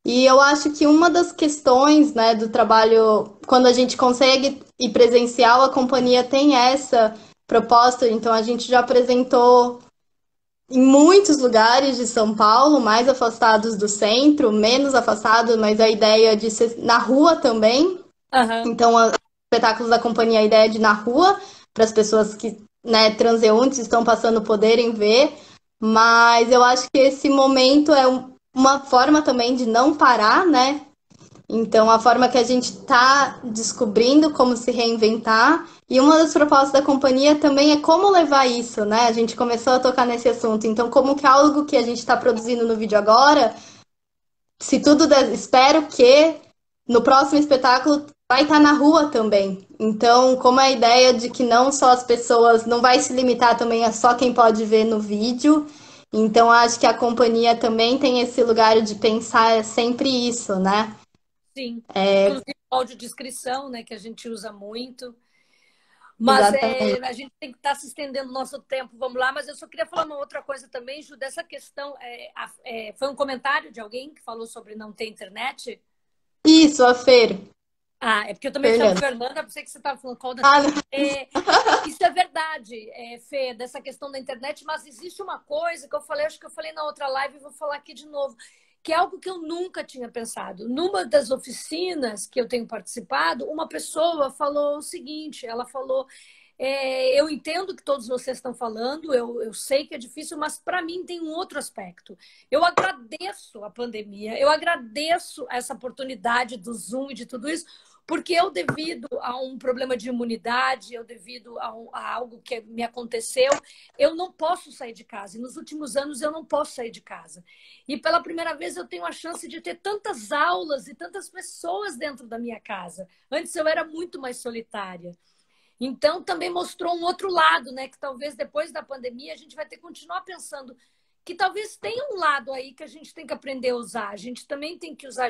E eu acho que uma das questões, né, do trabalho, quando a gente consegue ir presencial, a companhia tem essa proposta. Então, a gente já apresentou em muitos lugares de São Paulo, mais afastados do centro, menos afastados, mas a ideia de ser na rua também. Então, os espetáculos da companhia, a ideia é de ir na rua, para as pessoas que, né, transeuntes estão passando poderem ver. Mas eu acho que esse momento é uma forma também de não parar, né? Então, a forma que a gente está descobrindo como se reinventar. E uma das propostas da companhia também é como levar isso, né? A gente começou a tocar nesse assunto. Então, como que algo que a gente está produzindo no vídeo agora, se tudo der, espero que no próximo espetáculo vai estar na rua também. Então, como a ideia de que não só as pessoas, não vai se limitar também a só quem pode ver no vídeo. Então, acho que a companhia também tem esse lugar de pensar sempre isso, né? Sim, inclusive audiodescrição, né, que a gente usa muito. Mas a gente tem que estar se estendendo o nosso tempo, vamos lá. Mas eu só queria falar uma outra coisa também, Ju, dessa questão. Foi um comentário de alguém que falou sobre não ter internet? Isso, a Fer. É porque eu também chamo Fernanda, pensei que você estava falando qual da... Isso é verdade, Fê, dessa questão da internet, mas existe uma coisa que eu falei, acho que eu falei na outra live e vou falar aqui de novo, que é algo que eu nunca tinha pensado. Numa das oficinas que eu tenho participado, uma pessoa falou o seguinte, ela falou, eu entendo que todos vocês estão falando, eu sei que é difícil, mas para mim tem um outro aspecto. Eu agradeço a pandemia, eu agradeço essa oportunidade do Zoom e de tudo isso, porque eu, devido a um problema de imunidade, eu devido a algo que me aconteceu, eu não posso sair de casa. E nos últimos anos eu não posso sair de casa. E pela primeira vez eu tenho a chance de ter tantas aulas e tantas pessoas dentro da minha casa. Antes eu era muito mais solitária. Então também mostrou um outro lado, né? Que talvez depois da pandemia a gente vai ter que continuar pensando que talvez tenha um lado aí que a gente tem que aprender a usar. A gente também tem que usar.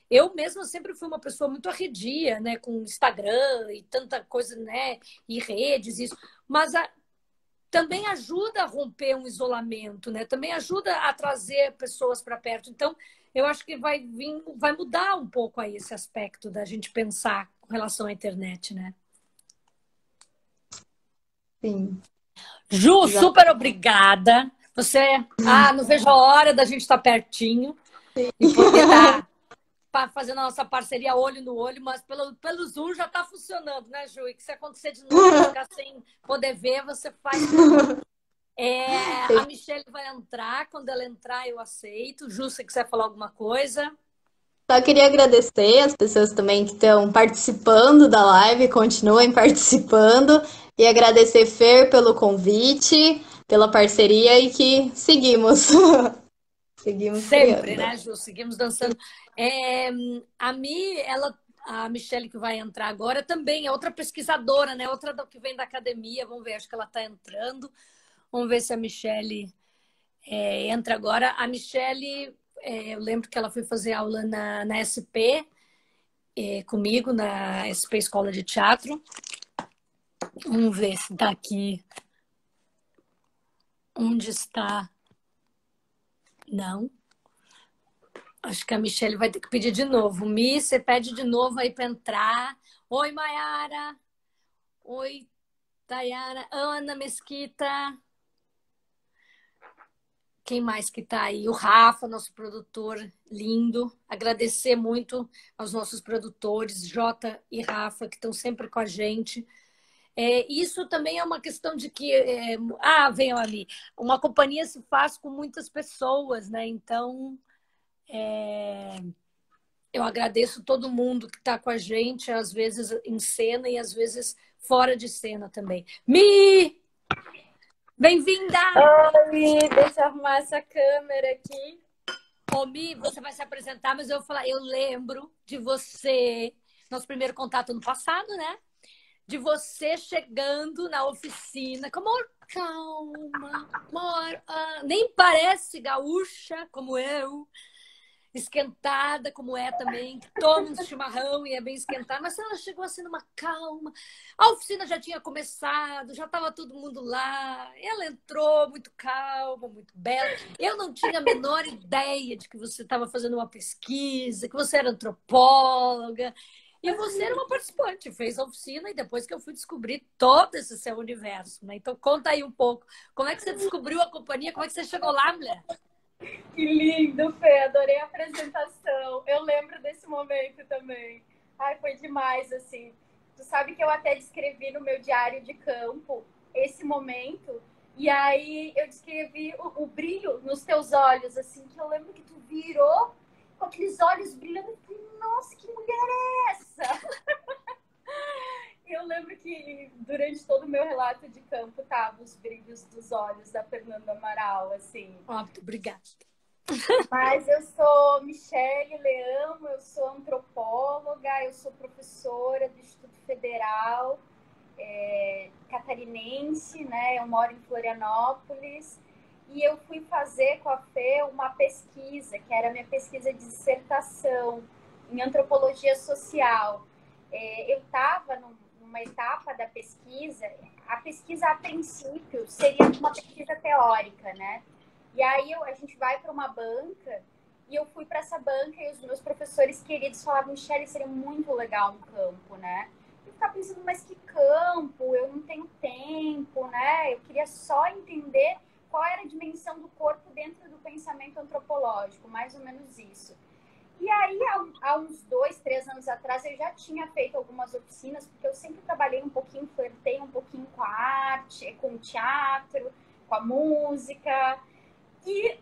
Eu mesma sempre fui uma pessoa muito arredia, né? Com Instagram e tanta coisa, né? E redes, isso. Mas também ajuda a romper um isolamento, né? Também ajuda a trazer pessoas para perto. Então, eu acho que vai mudar um pouco aí esse aspecto da gente pensar com relação à internet, né? Sim, Ju, exato. super obrigada. Você, não vejo a hora da gente estar pertinho e poder estar fazendo a nossa parceria olho no olho, mas pelo Zoom já está funcionando, né, Ju? E que se acontecer de novo, a gente ficar sem poder ver, você faz por mim. A Michelle vai entrar, quando ela entrar, eu aceito. Ju, se quiser falar alguma coisa. Só queria agradecer as pessoas também que estão participando da live, continuem participando, e agradecer Fer pelo convite, pela parceria e que seguimos. Seguimos Sempre, criando. né, Ju? Seguimos dançando. A Mi, a Michelle que vai entrar agora também é outra pesquisadora, né? Outra que vem da academia. Vamos ver, acho que ela está entrando. Vamos ver se a Michelle entra agora. A Michelle, eu lembro que ela foi fazer aula na SP, comigo, na SP Escola de Teatro. Vamos ver se está aqui. Onde está? Não. Acho que a Michelle vai ter que pedir de novo. Mi, você pede de novo aí para entrar. Oi, Mayara. Oi, Tayara. Ana Mesquita. Quem mais que tá aí? O Rafa, nosso produtor lindo. Agradecer muito aos nossos produtores, Jota e Rafa, que estão sempre com a gente. Isso também é uma questão de que... venham ali. Uma companhia se faz com muitas pessoas, né? Então... Eu agradeço todo mundo que está com a gente, às vezes em cena e às vezes fora de cena também. Mi! Bem-vinda! Oi, deixa eu arrumar essa câmera aqui. Ô, Mi, você vai se apresentar, mas eu vou falar, eu lembro de você, nosso primeiro contato no passado, né? De você chegando na oficina, como calma, amor, nem parece gaúcha como eu. Esquentada, como é também, que toma um chimarrão e é bem esquentada, mas ela chegou assim numa calma. A oficina já tinha começado, já estava todo mundo lá. Ela entrou muito calma, muito bela. Eu não tinha a menor ideia de que você estava fazendo uma pesquisa, que você era antropóloga. E você era uma participante, fez a oficina e depois que eu fui descobrir todo esse seu universo, né? Então conta aí um pouco. Como é que você descobriu a companhia? Como é que você chegou lá, mulher? Que lindo, Fê, adorei a apresentação. Eu lembro desse momento também. Ai, foi demais, assim. Tu sabe que eu até descrevi no meu diário de campo esse momento, e aí eu descrevi o brilho nos teus olhos, assim, que eu lembro que tu virou com aqueles olhos brilhando. Eu falei, nossa, que mulher é essa? Eu lembro que durante todo o meu relato de campo tava os brilhos dos olhos da Fernanda Amaral, assim. Muito obrigada. Mas eu sou Michelle Leão, eu sou antropóloga, eu sou professora do Instituto Federal catarinense, né? Eu moro em Florianópolis e eu fui fazer com a Fê uma pesquisa, que era a minha pesquisa de dissertação em antropologia social. Eu estava numa etapa da pesquisa, a pesquisa a princípio seria uma pesquisa teórica, né? E aí a gente vai para uma banca e eu fui para essa banca e os meus professores queridos falavam, Michelle, seria muito legal um campo, né? Eu ficava pensando, mas que campo? Eu não tenho tempo, né? Eu queria só entender qual era a dimensão do corpo dentro do pensamento antropológico, mais ou menos isso. E aí, há uns 2, 3 anos atrás, eu já tinha feito algumas oficinas, porque eu sempre trabalhei um pouquinho, flertei um pouquinho com a arte, com o teatro, com a música, e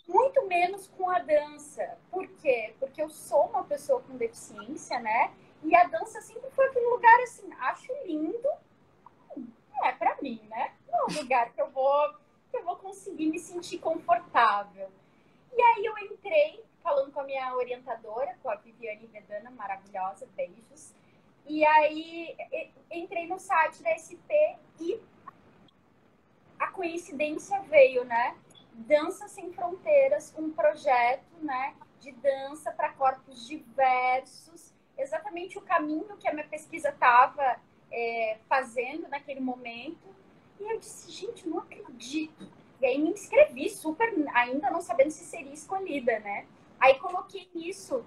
muito menos com a dança. Por quê? Porque eu sou uma pessoa com deficiência, né? E a dança sempre foi aquele lugar assim, acho lindo, não é pra mim, né? Não é um lugar que eu vou conseguir me sentir confortável. E aí eu entrei falando com a minha orientadora, com a Viviane Vedana, maravilhosa, beijos. E aí entrei no site da SP e a coincidência veio, né? Dança Sem Fronteiras, um projeto, né, de dança para corpos diversos, exatamente o caminho que a minha pesquisa estava fazendo naquele momento. E eu disse, gente, não acredito. E aí me inscrevi, super, ainda não sabendo se seria escolhida, né? Aí coloquei isso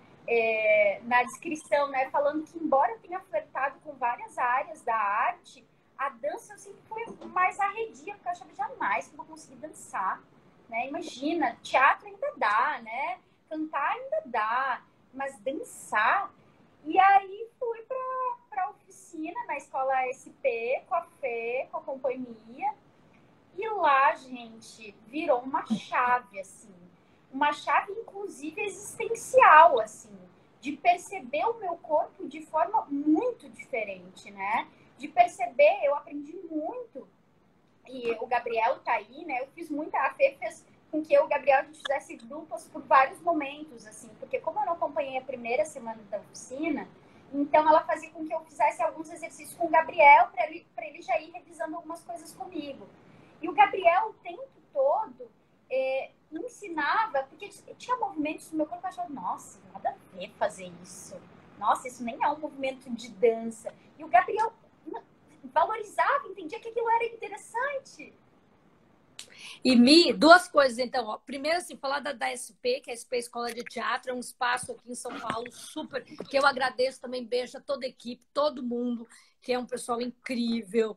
na descrição, né? Falando que, embora eu tenha flertado com várias áreas da arte, a dança eu sempre fui mais arredia, porque eu achava jamais que eu vou conseguir dançar, né? Imagina, teatro ainda dá, né? Cantar ainda dá, mas dançar... E aí fui para a oficina na escola SP, com a Fê, com a companhia. E lá, gente, virou uma chave, assim. Uma chave, inclusive, existencial, assim. De perceber o meu corpo de forma muito diferente, né? De perceber, eu aprendi muito. E o Gabriel tá aí, né? Eu fiz muita... A Fê fez com que eu e o Gabriel a gente fizesse duplas por vários momentos, assim. Porque como eu não acompanhei a primeira semana da oficina, então ela fazia com que eu fizesse alguns exercícios com o Gabriel para ele já ir revisando algumas coisas comigo. E o Gabriel, o tempo todo, ensinava, porque tinha movimentos no meu corpo que eu achava, nossa, nada a ver fazer isso. Nossa, isso nem é um movimento de dança. E o Gabriel valorizava, entendia que aquilo era interessante. E duas coisas, então. Ó. Primeiro, assim, falar da SP, que é a SP Escola de Teatro, é um espaço aqui em São Paulo super, que eu agradeço também, beijo a toda a equipe, todo mundo, que é um pessoal incrível.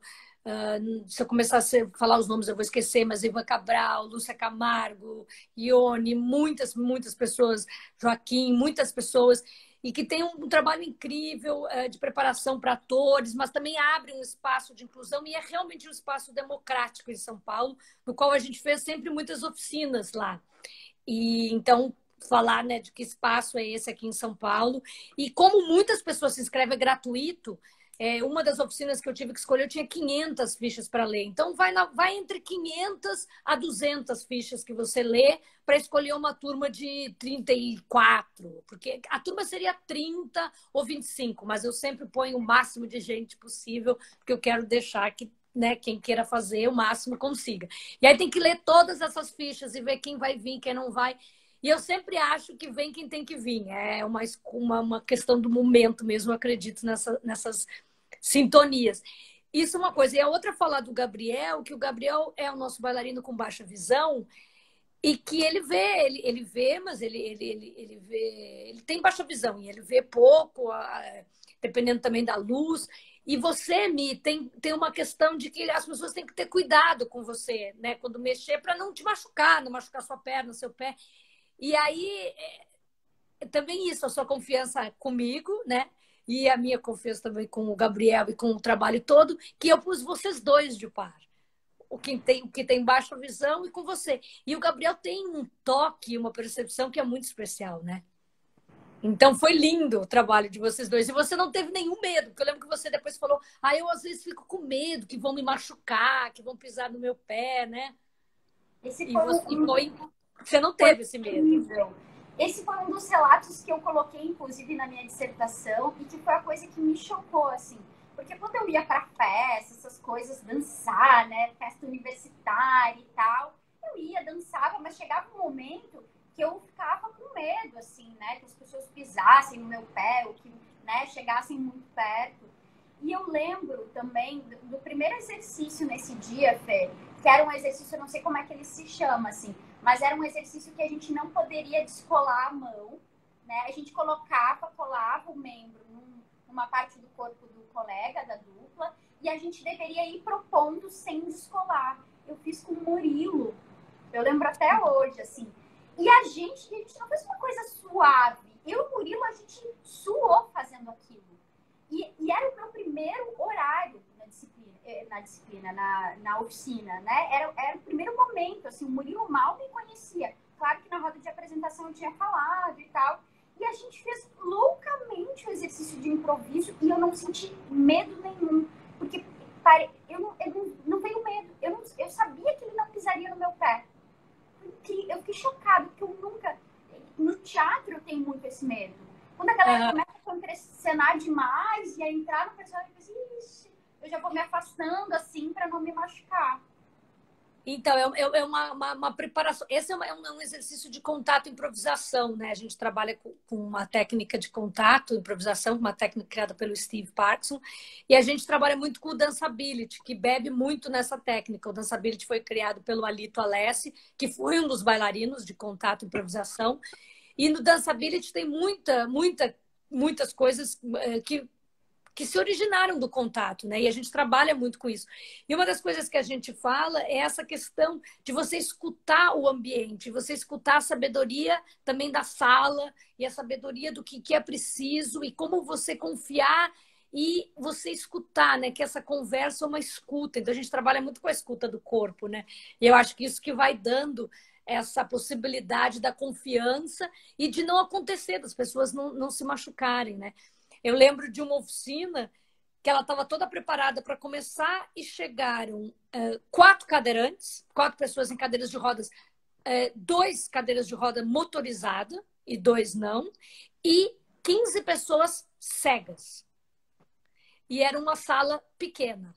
Se eu começar a falar os nomes, eu vou esquecer, mas Ivan Cabral, Lúcia Camargo, Ione, muitas pessoas, Joaquim, muitas pessoas, e que tem um trabalho incrível de preparação para atores, mas também abre um espaço de inclusão e é realmente um espaço democrático em São Paulo, no qual a gente fez sempre muitas oficinas lá. E então falar, né, de que espaço é esse aqui em São Paulo e como muitas pessoas se inscrevem, é gratuito. Uma das oficinas que eu tive que escolher, eu tinha 500 fichas para ler. Então, vai entre 500 a 200 fichas que você lê para escolher uma turma de 34. Porque a turma seria 30 ou 25, mas eu sempre ponho o máximo de gente possível, porque eu quero deixar que, né, quem queira fazer o máximo consiga. E aí tem que ler todas essas fichas e ver quem vai vir, quem não vai. E eu sempre acho que vem quem tem que vir. É uma questão do momento mesmo, eu acredito nessas sintonias. Isso é uma coisa. E a outra falar do Gabriel, que o Gabriel é o nosso bailarino com baixa visão e que ele vê, mas ele vê, ele tem baixa visão e ele vê pouco, dependendo também da luz. E você, Mi, tem uma questão de que as pessoas têm que ter cuidado com você, né? Quando mexer, para não te machucar, não machucar sua perna, seu pé. E aí, também isso, a sua confiança comigo, né? E a minha confiança também com o Gabriel e com o trabalho todo, que eu pus vocês dois de par. O que tem baixa visão e com você. E o Gabriel tem um toque, uma percepção que é muito especial, né? Então foi lindo o trabalho de vocês dois. E você não teve nenhum medo, porque eu lembro que você depois falou: eu às vezes fico com medo que vão me machucar, que vão pisar no meu pé, né? Você não teve esse medo. Esse foi um dos relatos que eu coloquei, inclusive, na minha dissertação, e que foi a coisa que me chocou, assim. Porque quando eu ia pra festa, essas coisas, dançar, né? Festa universitária e tal, eu ia, dançava, mas chegava um momento que eu ficava com medo, assim, né? Que as pessoas pisassem no meu pé, ou que, né, chegassem muito perto. E eu lembro também do primeiro exercício nesse dia, Fê, que era um exercício, eu não sei como é que ele se chama, assim, mas era um exercício que a gente não poderia descolar a mão, né? A gente colava o membro numa parte do corpo do colega, da dupla, e a gente deveria ir propondo sem descolar. Eu fiz com o Murilo, eu lembro até hoje, assim. E a gente não fez uma coisa suave. Eu e o Murilo, a gente suou fazendo aquilo. E era o meu primeiro horário na oficina, né? Era o primeiro momento, assim, o Murilo mal me conhecia. Claro que na roda de apresentação eu tinha falado e tal. E a gente fez loucamente o exercício de improviso e eu não senti medo nenhum. Porque não veio medo. Eu sabia que ele não pisaria no meu pé. Eu fiquei chocada, porque eu nunca... No teatro eu tenho muito esse medo. Quando a galera começa a contracenar demais e a entrar no personagem, eu penso, ixi, eu já vou me afastando assim para não me machucar. Então, é uma preparação. Esse é um exercício de contato e improvisação, né? A gente trabalha com uma técnica de contato, improvisação, uma técnica criada pelo Steve Parkinson, e a gente trabalha muito com o Danceability, que bebe muito nessa técnica. O Danceability foi criado pelo Alito Alessi, que foi um dos bailarinos de contato e improvisação. E no Danceability tem muitas coisas que se originaram do contato, né? E a gente trabalha muito com isso. E uma das coisas que a gente fala é essa questão de você escutar o ambiente, você escutar a sabedoria também da sala e a sabedoria do que é preciso e como você confiar e você escutar, né? Que essa conversa é uma escuta. Então a gente trabalha muito com a escuta do corpo, né? E eu acho que isso que vai dando essa possibilidade da confiança e de não acontecer, das pessoas não se machucarem, né? Eu lembro de uma oficina que ela estava toda preparada para começar e chegaram 4 cadeirantes, 4 pessoas em cadeiras de rodas, 2 cadeiras de roda motorizada e 2 não, e 15 pessoas cegas. E era uma sala pequena.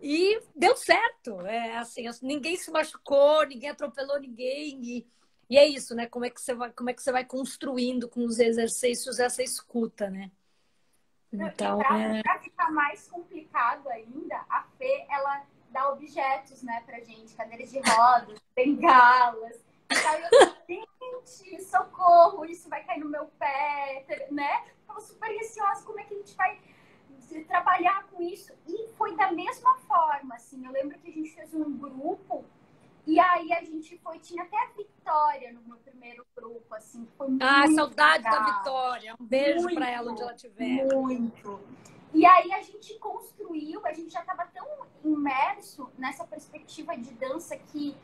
E deu certo. Assim, ninguém se machucou, ninguém atropelou ninguém. E é isso, né? Como é que você vai construindo com os exercícios essa escuta, né? Então, para ficar mais complicado ainda, a Fê, ela dá objetos, né, pra gente, cadeiras de rodas, bengalas. Então, gente, socorro, isso vai cair no meu pé, né? Estava super receosa, como é que a gente vai trabalhar com isso? E foi da mesma forma, assim, eu lembro que a gente fez um grupo e aí a gente tinha até a Vitória no meu primeiro grupo, assim, foi muito saudade legal. da Vitória. Um beijo para ela onde ela estiver. Muito. E aí a gente construiu, a gente já estava tão imerso nessa perspectiva de dança que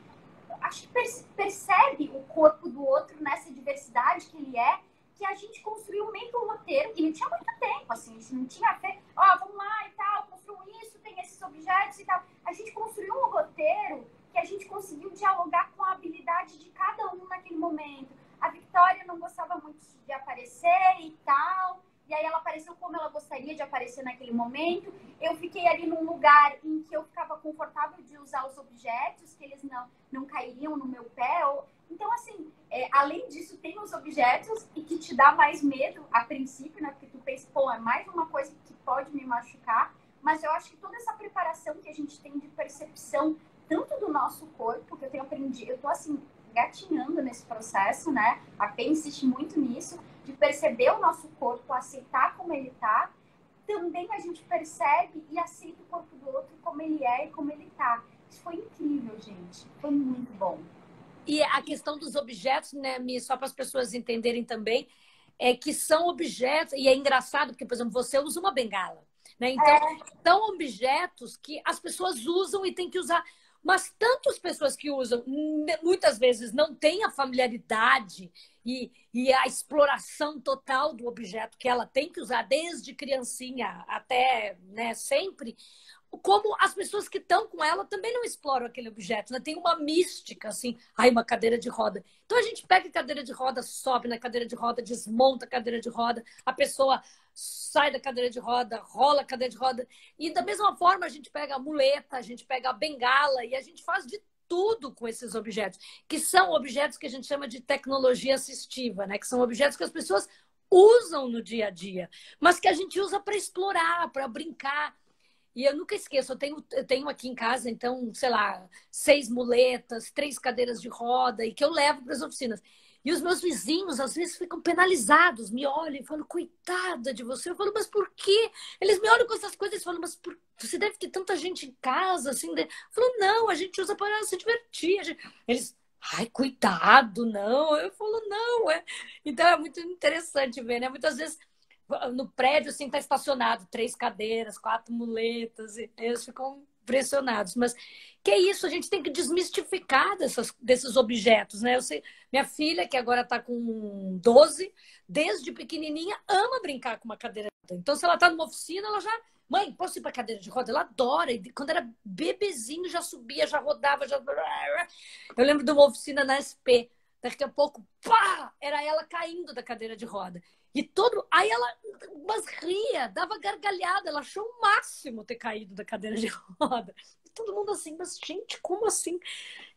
acho que percebe o corpo do outro nessa diversidade que ele é, que a gente construiu meio que um roteiro, e não tinha muito tempo, assim, a gente não tinha fé, vamos lá e tal, construiu isso, tem esses objetos e tal. A gente construiu um roteiro que a gente conseguiu dialogar com a habilidade de cada um naquele momento. A Vitória não gostava muito de aparecer e tal, e aí ela apareceu como ela gostaria de aparecer naquele momento. Eu fiquei ali num lugar em que eu ficava confortável de usar os objetos, que eles não cairiam no meu pé. Então, assim, além disso, tem os objetos e que te dá mais medo a princípio, né? Porque tu pensa, é mais uma coisa que pode me machucar. Mas eu acho que toda essa preparação que a gente tem de percepção, tanto do nosso corpo, que eu tenho aprendido, eu tô assim, gatinhando nesse processo, né? A Fê insiste muito nisso, de perceber o nosso corpo, aceitar como ele tá. Também a gente percebe e aceita o corpo do outro como ele é e como ele tá. Isso foi incrível, gente. Foi muito bom. E a questão dos objetos, né, Mi, só para as pessoas entenderem também, é que são objetos, e é engraçado, porque, por exemplo, você usa uma bengala, né? Então, são objetos que as pessoas usam e têm que usar. Mas tantas pessoas que usam, muitas vezes não têm a familiaridade e a exploração total do objeto que ela tem que usar desde criancinha até, né, sempre, como as pessoas que estão com ela também não exploram aquele objeto, né? Tem uma mística, assim, uma cadeira de roda. Então a gente pega a cadeira de roda, sobe na cadeira de roda, desmonta a cadeira de roda, a pessoa sai da cadeira de roda, rola a cadeira de roda. E da mesma forma a gente pega a muleta, a gente pega a bengala e a gente faz de tudo com esses objetos, que são objetos que a gente chama de tecnologia assistiva, né? Que são objetos que as pessoas usam no dia a dia, mas que a gente usa para explorar, para brincar. E eu nunca esqueço, eu tenho aqui em casa, então, sei lá, 6 muletas, 3 cadeiras de roda, e que eu levo para as oficinas. E os meus vizinhos, às vezes, ficam penalizados, me olham e falam, coitada de você. Eu falo, mas por quê? Eles me olham com essas coisas e falam, mas você deve ter tanta gente em casa, assim. Eu falo, não, a gente usa para se divertir. Eles, ai, cuidado, não. Eu falo, não. Então, é muito interessante ver, né? Muitas vezes no prédio, assim, tá estacionado 3 cadeiras, 4 muletas, e eles ficam impressionados. Mas que é isso, a gente tem que desmistificar desses objetos, né? Eu sei, minha filha, que agora tá com 12, desde pequenininha, ama brincar com uma cadeira de roda. Então, se ela tá numa oficina, ela já... Mãe, posso ir pra cadeira de roda? Ela adora. E quando era bebezinho, já subia, já rodava, já... Eu lembro de uma oficina na SP. Daqui a pouco, pá! Era ela caindo da cadeira de roda. Aí ela ria, dava gargalhada, ela achou o máximo ter caído da cadeira de roda. todo mundo assim, mas gente, como assim?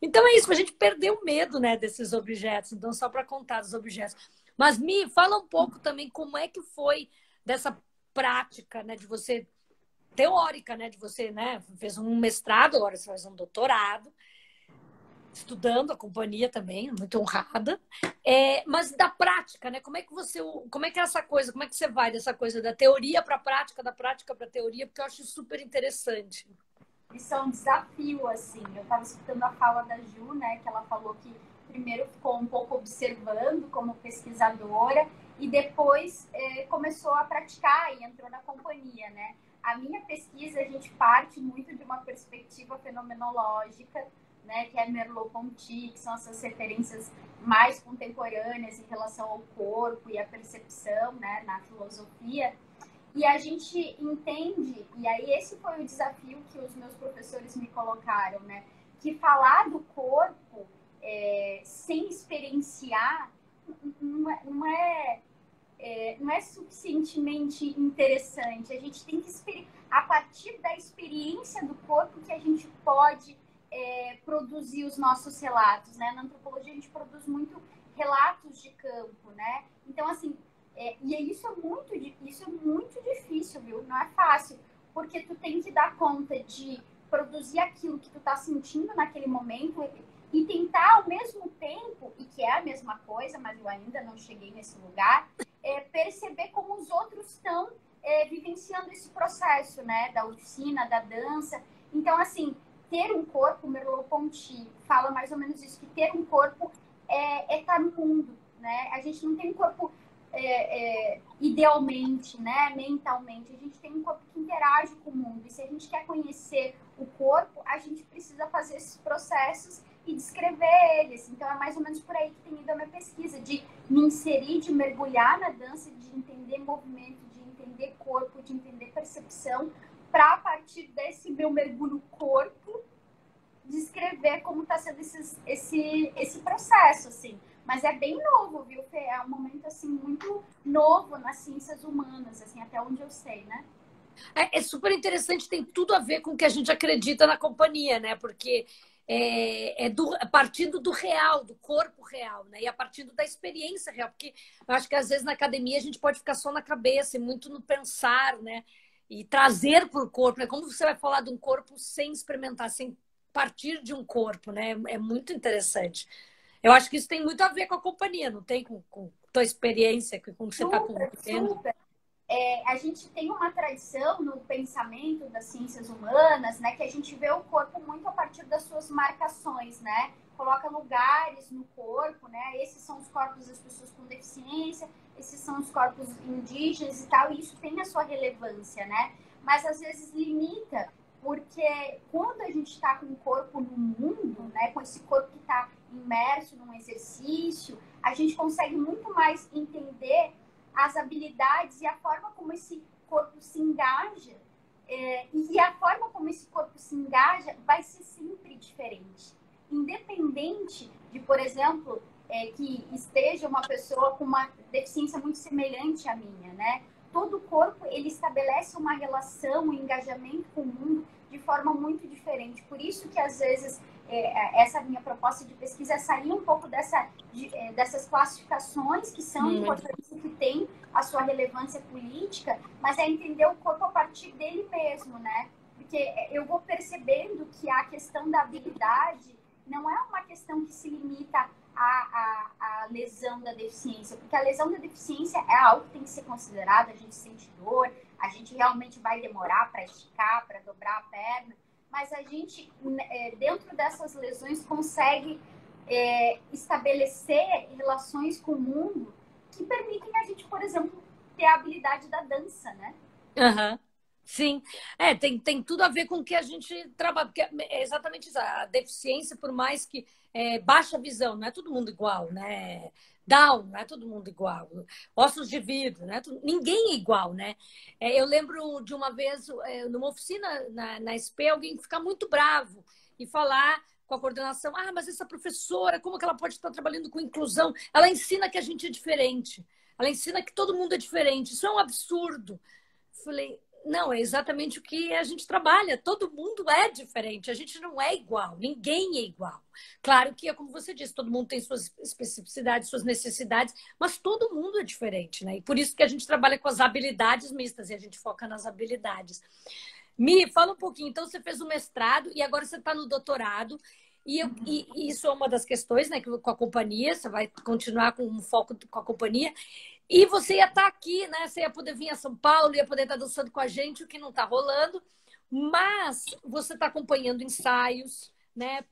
Então é isso, a gente perdeu o medo, né, desses objetos. Então, só para contar os objetos. Mas me fala um pouco também como é que foi dessa prática, né, de você teórica, né, de você, né, fez um mestrado, agora você faz um doutorado, estudando a companhia também, muito honrada. Mas da prática, né, como é que é essa coisa, como é que você vai dessa coisa da teoria para a prática, da prática para a teoria, porque eu acho super interessante. Isso é um desafio, assim. Eu estava escutando a fala da Ju, né, que ela falou que primeiro ficou um pouco observando como pesquisadora e depois começou a praticar e entrou na companhia, né? A minha pesquisa, a gente parte muito de uma perspectiva fenomenológica, né, que é Merleau-Ponty, que são essas referências mais contemporâneas em relação ao corpo e à percepção, né, na filosofia. E a gente entende, e aí esse foi o desafio que os meus professores me colocaram, né? Que falar do corpo sem experienciar não é suficientemente interessante. A gente tem que a partir da experiência do corpo que a gente pode produzir os nossos relatos, né? Na antropologia a gente produz muito relatos de campo, né? Então, assim, e isso é muito difícil, viu? Não é fácil, porque tu tem que dar conta de produzir aquilo que tu tá sentindo naquele momento e tentar ao mesmo tempo, e que é a mesma coisa, mas eu ainda não cheguei nesse lugar, perceber como os outros estão vivenciando esse processo, né? Da oficina, da dança. Então, assim, ter um corpo, Merleau-Ponty fala mais ou menos isso, que ter um corpo é estar no mundo, né? A gente não tem um corpo idealmente, né, mentalmente, a gente tem um corpo que interage com o mundo, e se a gente quer conhecer o corpo, a gente precisa fazer esses processos e descrever eles. Então é mais ou menos por aí que tem ido a minha pesquisa, de me inserir, de mergulhar na dança, de entender movimento, de entender corpo, de entender percepção, para a partir desse meu mergulho corpo, descrever como está sendo esse processo, assim. Mas é bem novo, viu, Fê? É um momento, assim, muito novo nas ciências humanas, assim, até onde eu sei, né? É super interessante, tem tudo a ver com o que a gente acredita na companhia, né? Porque partindo do real, do corpo real, né? E a partir da experiência real. Porque eu acho que, às vezes, na academia a gente pode ficar só na cabeça e muito no pensar, né? E trazer para o corpo, né? Como você vai falar de um corpo sem experimentar, sem partir de um corpo, né? É muito interessante. Eu acho que isso tem muito a ver com a companhia, não tem com tua experiência, com o que você está convivendo. Super. A gente tem uma tradição no pensamento das ciências humanas, né, que a gente vê o corpo muito a partir das suas marcações, né? Coloca lugares no corpo, né? Esses são os corpos das pessoas com deficiência, esses são os corpos indígenas e tal, e isso tem a sua relevância, né? Mas às vezes limita, porque quando a gente está com o corpo no mundo, né, com esse corpo que está imerso num exercício, a gente consegue muito mais entender as habilidades e a forma como esse corpo se engaja. E a forma como esse corpo se engaja vai ser sempre diferente. Independente de, por exemplo, que esteja uma pessoa com uma deficiência muito semelhante à minha, né? Todo corpo, ele estabelece uma relação, um engajamento com o mundo de forma muito diferente. Por isso que, às vezes, essa minha proposta de pesquisa é sair um pouco dessas classificações que são importantes e que têm a sua relevância política, mas é entender o corpo a partir dele mesmo, né? Porque eu vou percebendo que a questão da habilidade não é uma questão que se limita à lesão da deficiência, porque a lesão da deficiência é algo que tem que ser considerado, a gente sente dor, a gente realmente vai demorar para esticar, para dobrar a perna, mas a gente, dentro dessas lesões, consegue estabelecer relações com o mundo que permitem a gente, por exemplo, ter a habilidade da dança, né? Uhum. Sim, tem tudo a ver com o que a gente trabalha, porque é exatamente isso, a deficiência, por mais que baixa visão, não é todo mundo igual, né? Down, não é todo mundo igual, ossos de vidro, né? Ninguém é igual, né? Eu lembro de uma vez, numa oficina na SP, alguém ficar muito bravo e falar com a coordenação, mas essa professora, como que ela pode estar trabalhando com inclusão? Ela ensina que a gente é diferente, ela ensina que todo mundo é diferente, isso é um absurdo. Falei, Não, é exatamente o que a gente trabalha. Todo mundo é diferente, a gente não é igual, ninguém é igual. Claro que é como você disse, todo mundo tem suas especificidades, suas necessidades, mas todo mundo é diferente, né? E por isso que a gente trabalha com as habilidades mistas e a gente foca nas habilidades. Mi, fala um pouquinho. Então, você fez o mestrado e agora você está no doutorado. E isso é uma das questões, né? Com a companhia, você vai continuar com um foco com a companhia. E você ia estar aqui, né? Você ia poder vir a São Paulo, ia poder estar dançando com a gente, o que não está rolando. Mas você está acompanhando ensaios, né?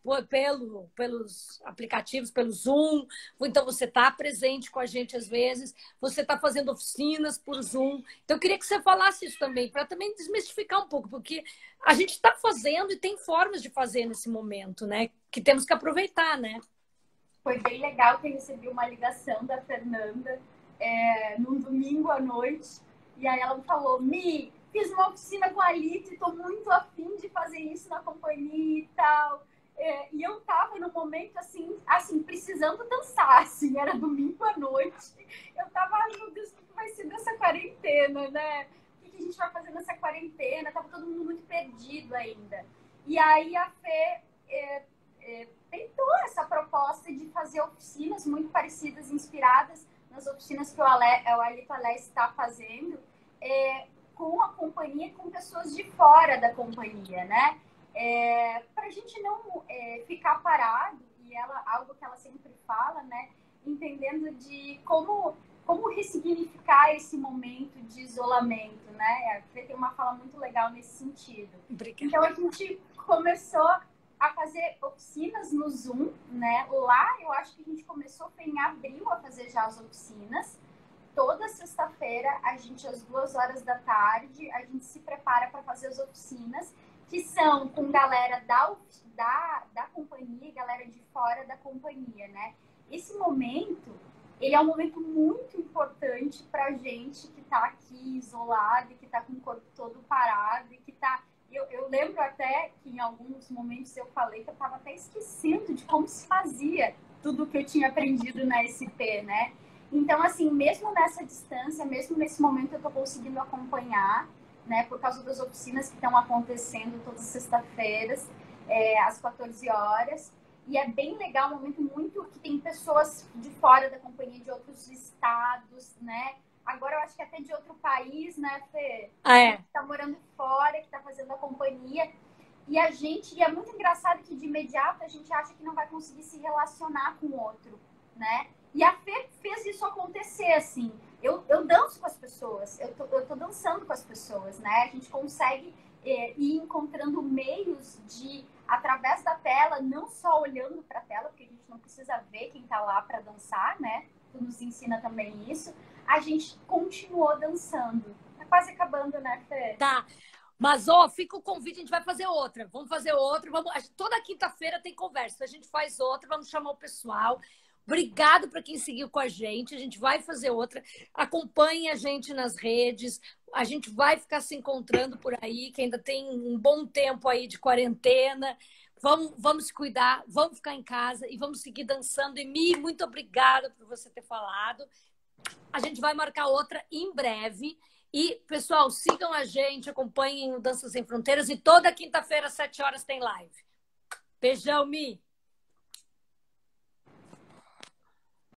Pelos aplicativos, pelo Zoom. Então, você está presente com a gente às vezes. Você está fazendo oficinas por Zoom. Então, eu queria que você falasse isso também, para também desmistificar um pouco, porque a gente está fazendo e tem formas de fazer nesse momento, né? Que temos que aproveitar, né? Foi bem legal que eu recebi uma ligação da Fernanda num domingo à noite. E aí ela me falou, Mi, fiz uma oficina com a Alice, estou muito afim de fazer isso na companhia e tal. E eu tava no momento assim, precisando dançar, assim, era domingo à noite. Eu tava, ai meu Deus, o que vai ser dessa quarentena, né? O que a gente vai fazer nessa quarentena? Tava todo mundo muito perdido ainda. E aí a Fê tentou essa proposta de fazer oficinas muito parecidas, inspiradas nas oficinas que o Alito Alessi está fazendo, com a companhia, com pessoas de fora da companhia, né? Para a gente não ficar parado, e algo que ela sempre fala, né? Entendendo de como ressignificar esse momento de isolamento, né? A Fê tem uma fala muito legal nesse sentido. Obrigada. Então, a gente começou a fazer oficinas no Zoom, né? Lá, eu acho que a gente começou em abril a fazer já as oficinas. Toda sexta-feira, a gente, às 2h da tarde, a gente se prepara para fazer as oficinas, que são com galera da companhia e galera de fora da companhia, né? Esse momento, ele é um momento muito importante para a gente que está aqui isolado, e que está com o corpo todo parado, e que está... Eu lembro até que em alguns momentos eu falei que eu estava até esquecendo de como se fazia tudo o que eu tinha aprendido na SP, né? Então, assim, mesmo nessa distância, mesmo nesse momento, eu estou conseguindo acompanhar, né? Por causa das oficinas que estão acontecendo todas as sextas-feiras, às 14 horas. E é bem legal, um momento muito que tem pessoas de fora da companhia, de outros estados, né? Agora eu acho que até de outro país, né, Fê? Que tá morando fora, que tá fazendo a companhia. E é muito engraçado que de imediato a gente acha que não vai conseguir se relacionar com o outro, né? E a Fê fez isso acontecer, assim. Eu danço com as pessoas, eu tô dançando com as pessoas, né? A gente consegue ir encontrando meios de, através da tela, não só olhando para a tela, porque a gente não precisa ver quem tá lá para dançar, né? Tu nos ensina também isso. A gente continuou dançando. Tá quase acabando, né, Fê? Tá. Mas, fica o convite, a gente vai fazer outra. Vamos fazer outra. Toda quinta-feira tem conversa. A gente faz outra, vamos chamar o pessoal. Obrigado para quem seguiu com a gente. A gente vai fazer outra. Acompanhe a gente nas redes. A gente vai ficar se encontrando por aí, que ainda tem um bom tempo aí de quarentena. Vamos se cuidar, vamos ficar em casa e vamos seguir dançando. E Mi, muito obrigada por você ter falado. A gente vai marcar outra em breve. E, pessoal, sigam a gente, acompanhem o Dança Sem Fronteiras. E toda quinta-feira, às 7 horas, tem live. Beijão, Mi!